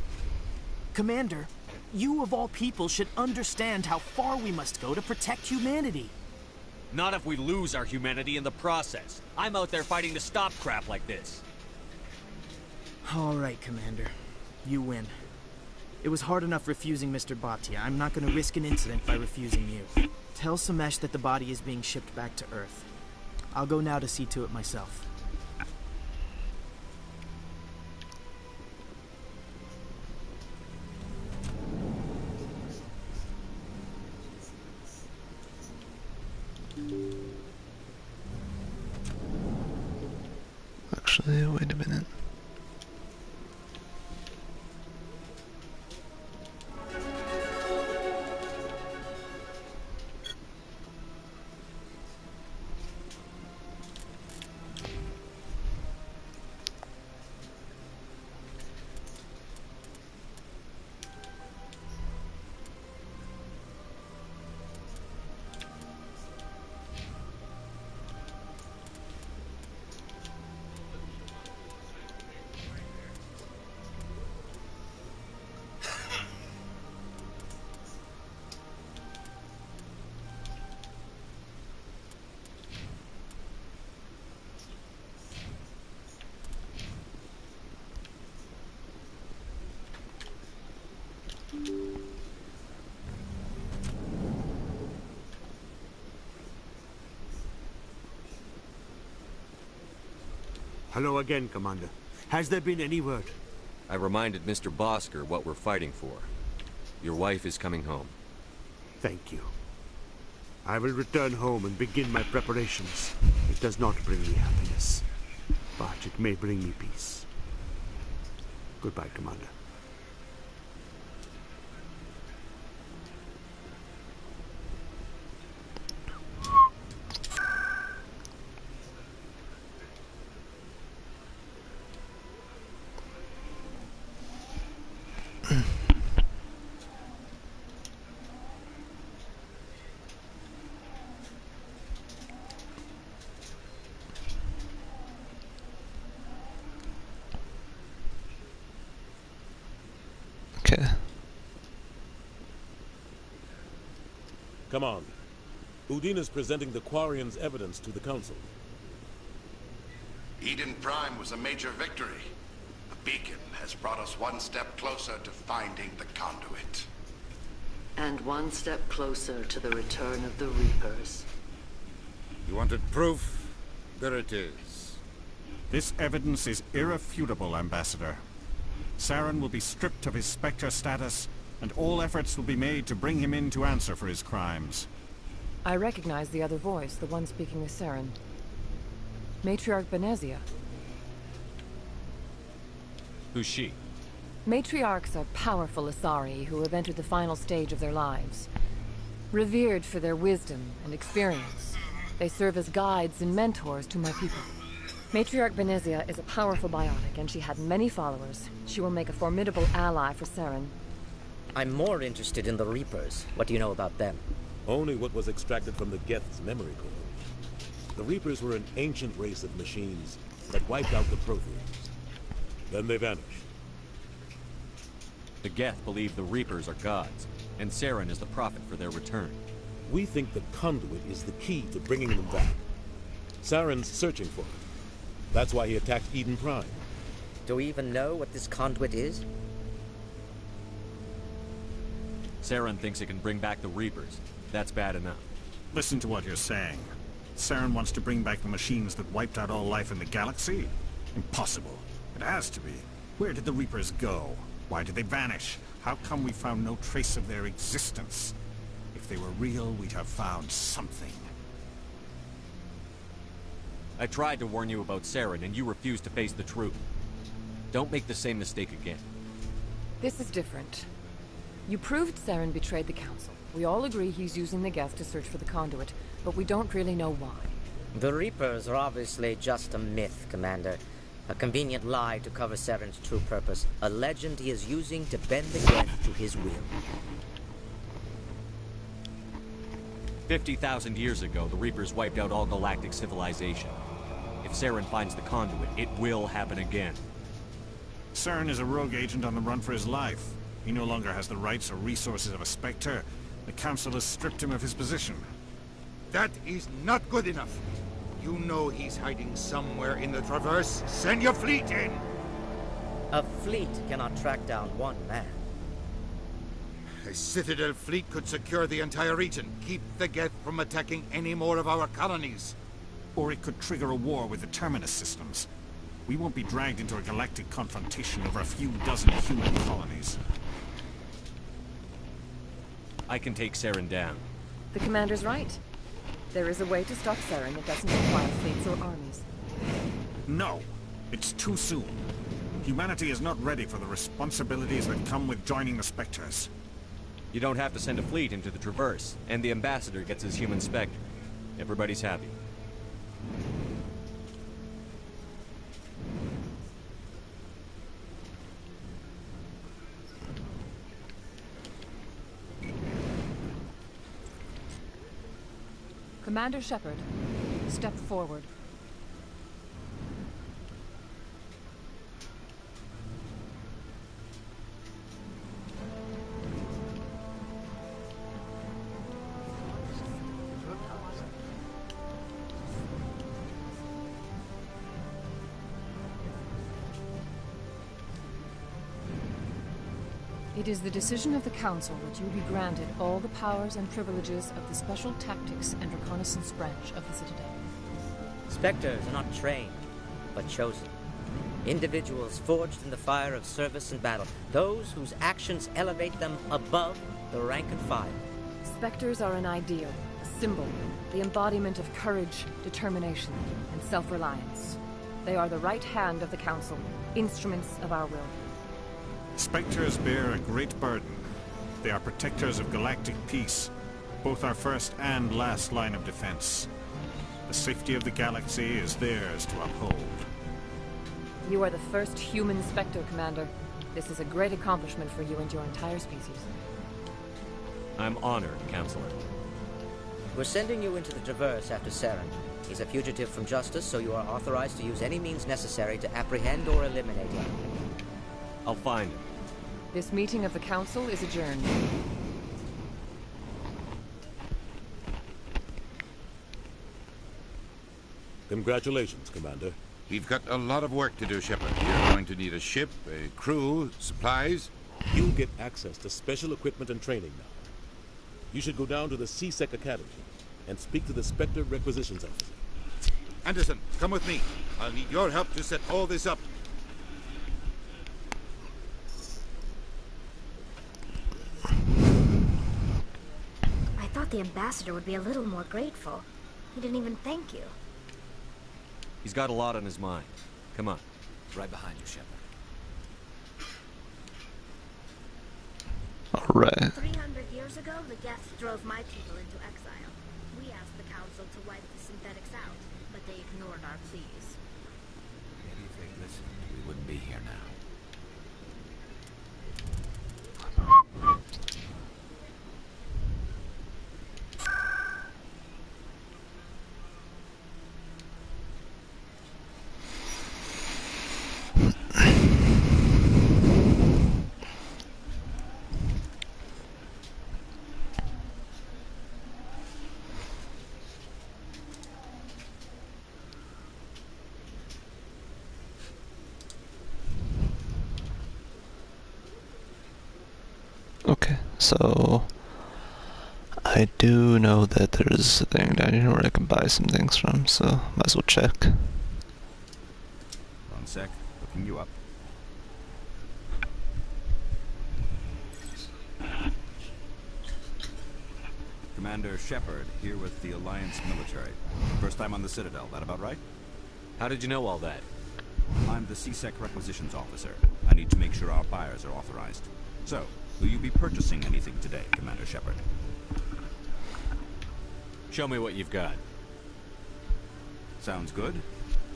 Commander, you of all people should understand how far we must go to protect humanity. Not if we lose our humanity in the process. I'm out there fighting to stop crap like this. All right, Commander. You win. It was hard enough refusing Mr. Bhatia. I'm not going to risk an incident by refusing you. Tell Samesh that the body is being shipped back to Earth. I'll go now to see to it myself. Actually, wait a minute. Hello again, Commander. Has there been any word? I reminded Mr. Bosker what we're fighting for. Your wife is coming home. Thank you. I will return home and begin my preparations. It does not bring me happiness, but it may bring me peace. Goodbye, Commander. Okay. Come on. Udina's presenting the Quarians' evidence to the Council. Eden Prime was a major victory. A beacon has brought us one step closer to finding the conduit. And one step closer to the return of the Reapers. You wanted proof? There it is. This evidence is irrefutable, Ambassador. Saren will be stripped of his Spectre status, and all efforts will be made to bring him in to answer for his crimes. I recognize the other voice, the one speaking with Saren. Matriarch Benezia. Who's she? Matriarchs are powerful Asari who have entered the final stage of their lives. Revered for their wisdom and experience, they serve as guides and mentors to my people. Matriarch Benezia is a powerful biotic, and she had many followers. She will make a formidable ally for Saren. I'm more interested in the Reapers. What do you know about them? Only what was extracted from the Geth's memory core. The Reapers were an ancient race of machines that wiped out the Protheans. Then they vanished. The Geth believe the Reapers are gods, and Saren is the prophet for their return. We think the conduit is the key to bringing them back. Saren's searching for it. That's why he attacked Eden Prime. Do we even know what this conduit is? Saren thinks it can bring back the Reapers. That's bad enough. Listen to what you're saying. Saren wants to bring back the machines that wiped out all life in the galaxy? Impossible. It has to be. Where did the Reapers go? Why did they vanish? How come we found no trace of their existence? If they were real, we'd have found something. I tried to warn you about Saren, and you refused to face the truth. Don't make the same mistake again. This is different. You proved Saren betrayed the Council. We all agree he's using the Geth to search for the conduit, but we don't really know why. The Reapers are obviously just a myth, Commander. A convenient lie to cover Saren's true purpose. A legend he is using to bend the Geth to his will. 50,000 years ago, the Reapers wiped out all galactic civilization. If Saren finds the conduit, it will happen again. Saren is a rogue agent on the run for his life. He no longer has the rights or resources of a Spectre. The Council has stripped him of his position. That is not good enough. You know he's hiding somewhere in the Traverse. Send your fleet in! A fleet cannot track down one man. A Citadel fleet could secure the entire region. Keep the Geth from attacking any more of our colonies. Or it could trigger a war with the Terminus systems. We won't be dragged into a galactic confrontation over a few dozen human colonies. I can take Saren down. The Commander's right. There is a way to stop Saren that doesn't require fleets or armies. No! It's too soon. Humanity is not ready for the responsibilities that come with joining the Spectres. You don't have to send a fleet into the Traverse, and the Ambassador gets his human Spectre. Everybody's happy. Commander Shepard, step forward. It is the decision of the Council that you be granted all the powers and privileges of the Special Tactics and Reconnaissance Branch of the Citadel. Spectres are not trained. but chosen. Individuals forged in the fire of service and battle. Those whose actions elevate them above the rank and file. Spectres are an ideal, a symbol, the embodiment of courage, determination, and self-reliance. They are the right hand of the Council, instruments of our will. Spectres bear a great burden. They are protectors of galactic peace, both our first and last line of defense. The safety of the galaxy is theirs to uphold. You are the first human Spectre, Commander. This is a great accomplishment for you and your entire species. I'm honored, Counselor. We're sending you into the Traverse after Saren. He's a fugitive from justice, so you are authorized to use any means necessary to apprehend or eliminate him. I'll find him. This meeting of the Council is adjourned. Congratulations, Commander. We've got a lot of work to do, Shepard. You're going to need a ship, a crew, supplies. You'll get access to special equipment and training now. You should go down to the CSEC Academy and speak to the Spectre Requisitions Officer. Anderson, come with me. I'll need your help to set all this up. I thought the ambassador would be a little more grateful. He didn't even thank you. He's got a lot on his mind. Come on. Right behind you, Shepard. All right. 300 years ago, the Geth drove my people into exile. We asked the Council to wipe the synthetics out, but they ignored our pleas. Maybe if they'd listened, we wouldn't be here now. Okay, so I do know that there's a thing down here where I can buy some things from, so might as well check. 1 sec, looking you up. Commander Shepard, here with the Alliance military. First time on the Citadel, that about right? How did you know all that? I'm the CSEC Requisitions Officer. I need to make sure our buyers are authorized. So, will you be purchasing anything today, Commander Shepard? Show me what you've got. Sounds good.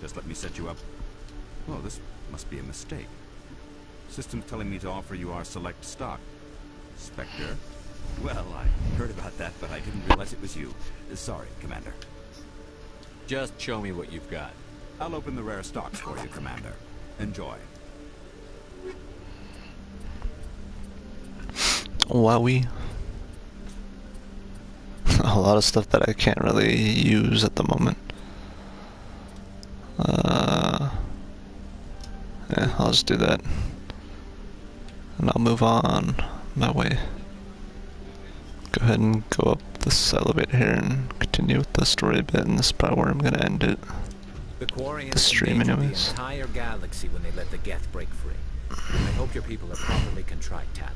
Just let me set you up. Oh, this must be a mistake. System's telling me to offer you our select stock. Spectre? Well, I heard about that, but I didn't realize it was you. Sorry, Commander. Just show me what you've got. I'll open the rare stocks for you, Commander. Enjoy. Wowie. A lot of stuff that I can't really use at the moment. Yeah, I'll just do that. And I'll move on my way. Go ahead and go up this elevator here and continue with the story a bit, and this is probably where I'm gonna end it. The Quarians The stream invaded anyways. the entire galaxy when they let the Geth break free. I hope your people are properly contrite, Tally.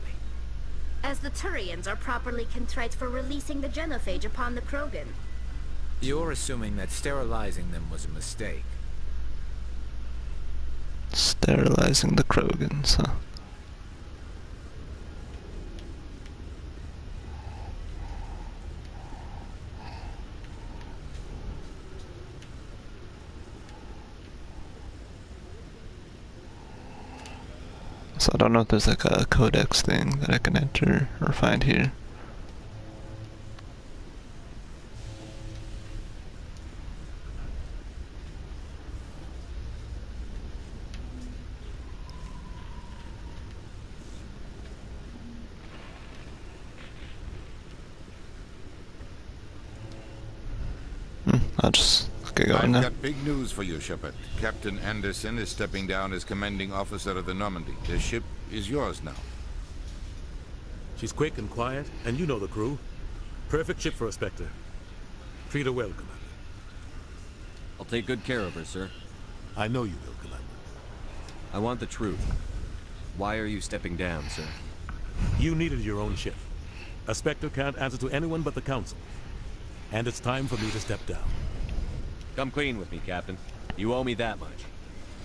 As the Turians are properly contrite for releasing the genophage upon the Krogan. You're assuming that sterilizing them was a mistake. Sterilizing the Krogans, huh? So I don't know if there's like a codex thing that I can enter or find here. I'll just get going now. I've got big news for you, Shepard. Captain Anderson is stepping down as commanding officer of the Normandy. The ship is yours now. She's quick and quiet, and you know the crew. Perfect ship for a Spectre. Treat her well, Commander. I'll take good care of her, sir. I know you will, Commander. I want the truth. Why are you stepping down, sir? You needed your own ship. A Spectre can't answer to anyone but the Council. And it's time for me to step down. Come clean with me, Captain. You owe me that much.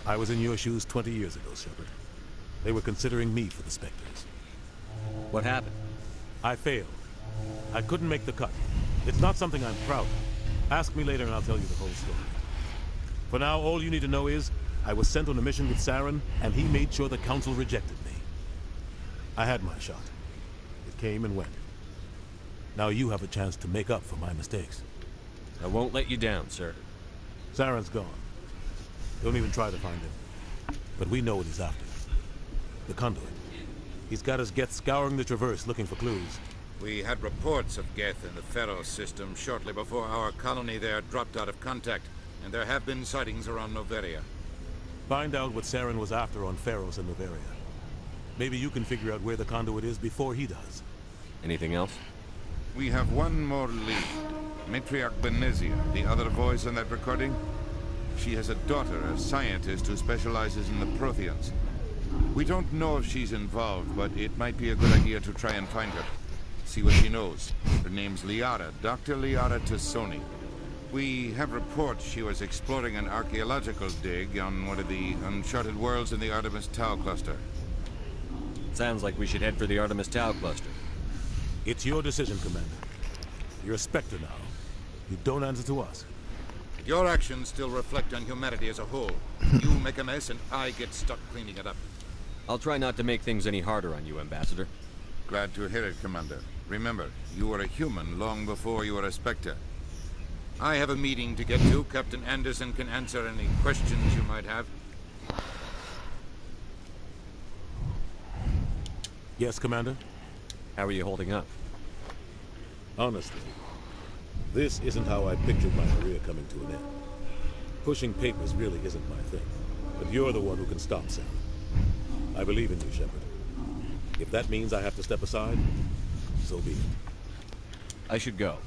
I was in your shoes 20 years ago, Shepard. They were considering me for the Spectres. What happened? I failed. I couldn't make the cut. It's not something I'm proud of. Ask me later and I'll tell you the whole story. For now, all you need to know is, I was sent on a mission with Saren, and he made sure the Council rejected me. I had my shot. It came and went. Now you have a chance to make up for my mistakes. I won't let you down, sir. Saren's gone. Don't even try to find him. But we know what he's after. The conduit. He's got his Geth scouring the Traverse looking for clues. We had reports of Geth in the Pharaoh system shortly before our colony there dropped out of contact, and there have been sightings around Noveria. Find out what Saren was after on Pharos and Noveria. Maybe you can figure out where the conduit is before he does. Anything else? We have one more lead. Matriarch Benezia, the other voice in that recording. She has a daughter, a scientist who specializes in the Protheans. We don't know if she's involved, but it might be a good idea to try and find her. See what she knows. Her name's Liara, Dr. Liara Tassoni. We have reports she was exploring an archaeological dig on one of the uncharted worlds in the Artemis Tau cluster. Sounds like we should head for the Artemis Tau cluster. It's your decision, Commander. You're a Spectre now. You don't answer to us. Your actions still reflect on humanity as a whole. You make a mess and I get stuck cleaning it up. I'll try not to make things any harder on you, Ambassador. Glad to hear it, Commander. Remember, you were a human long before you were a Spectre. I have a meeting to get to. Captain Anderson can answer any questions you might have. Yes, Commander? How are you holding up? Honestly, this isn't how I pictured my career coming to an end. Pushing papers really isn't my thing, but you're the one who can stop Sam. I believe in you, Shepard. If that means I have to step aside, so be it. I should go.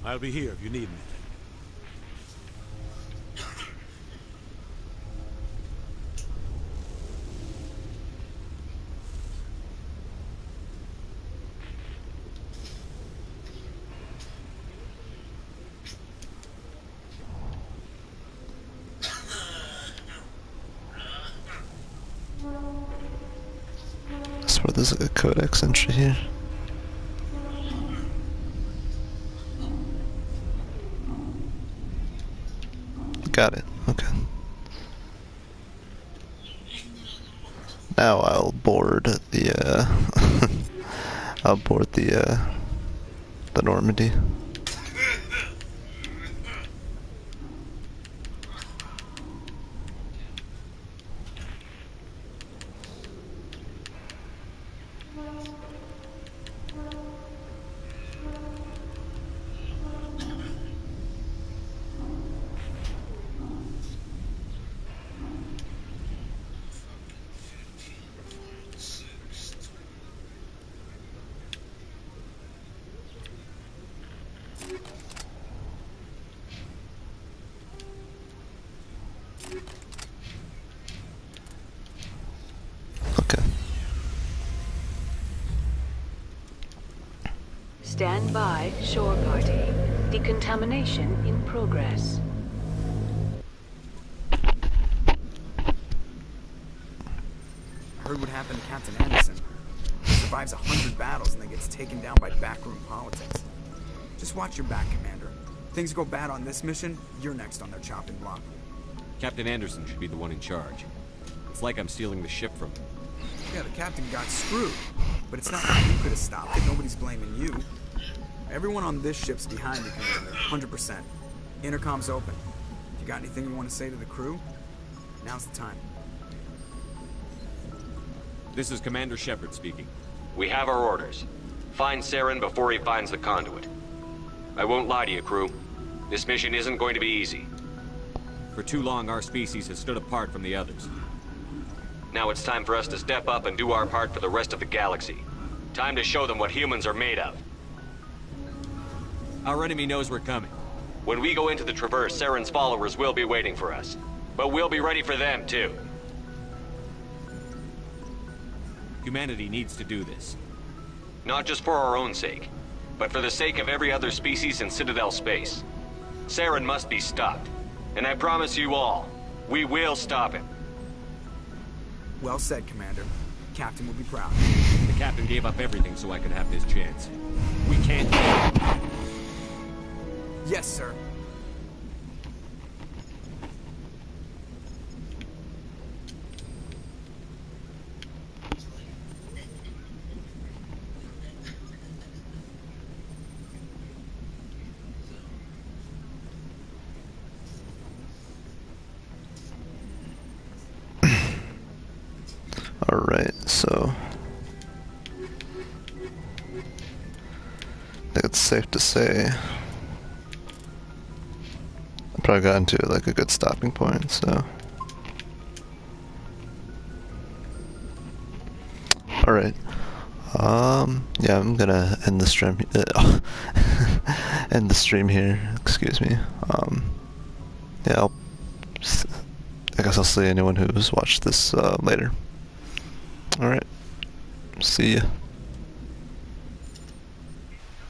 I'll be here if you need anything. So there's a codex entry here. Got it. Okay. Now I'll board the I'll board the Normandy. Stand by, shore party. Decontamination in progress. Heard what happened to Captain Anderson. He survives 100 battles and then gets taken down by backroom politics. Just watch your back, Commander. Things go bad on this mission, you're next on their chopping block. Captain Anderson should be the one in charge. It's like I'm stealing the ship from him. Yeah, the captain got screwed. But it's not like you could have stopped it. Nobody's blaming you. Everyone on this ship's behind you, Commander. 100%. Intercom's open. If you got anything you want to say to the crew, now's the time. This is Commander Shepard speaking. We have our orders. Find Saren before he finds the conduit. I won't lie to you, crew. This mission isn't going to be easy. For too long, our species has stood apart from the others. Now it's time for us to step up and do our part for the rest of the galaxy. Time to show them what humans are made of. Our enemy knows we're coming. When we go into the Traverse, Saren's followers will be waiting for us. But we'll be ready for them, too. Humanity needs to do this. Not just for our own sake, but for the sake of every other species in Citadel space. Saren must be stopped. And I promise you all, we will stop him. Well said, Commander. Captain will be proud. The captain gave up everything so I could have this chance. We can't fail. Yes, sir. Alright, so I think it's safe to say I probably got into like a good stopping point, so alright. Yeah, I'm gonna end the stream end the stream here, excuse me. Yeah, I guess I'll see anyone who's watched this later. Alright, see ya.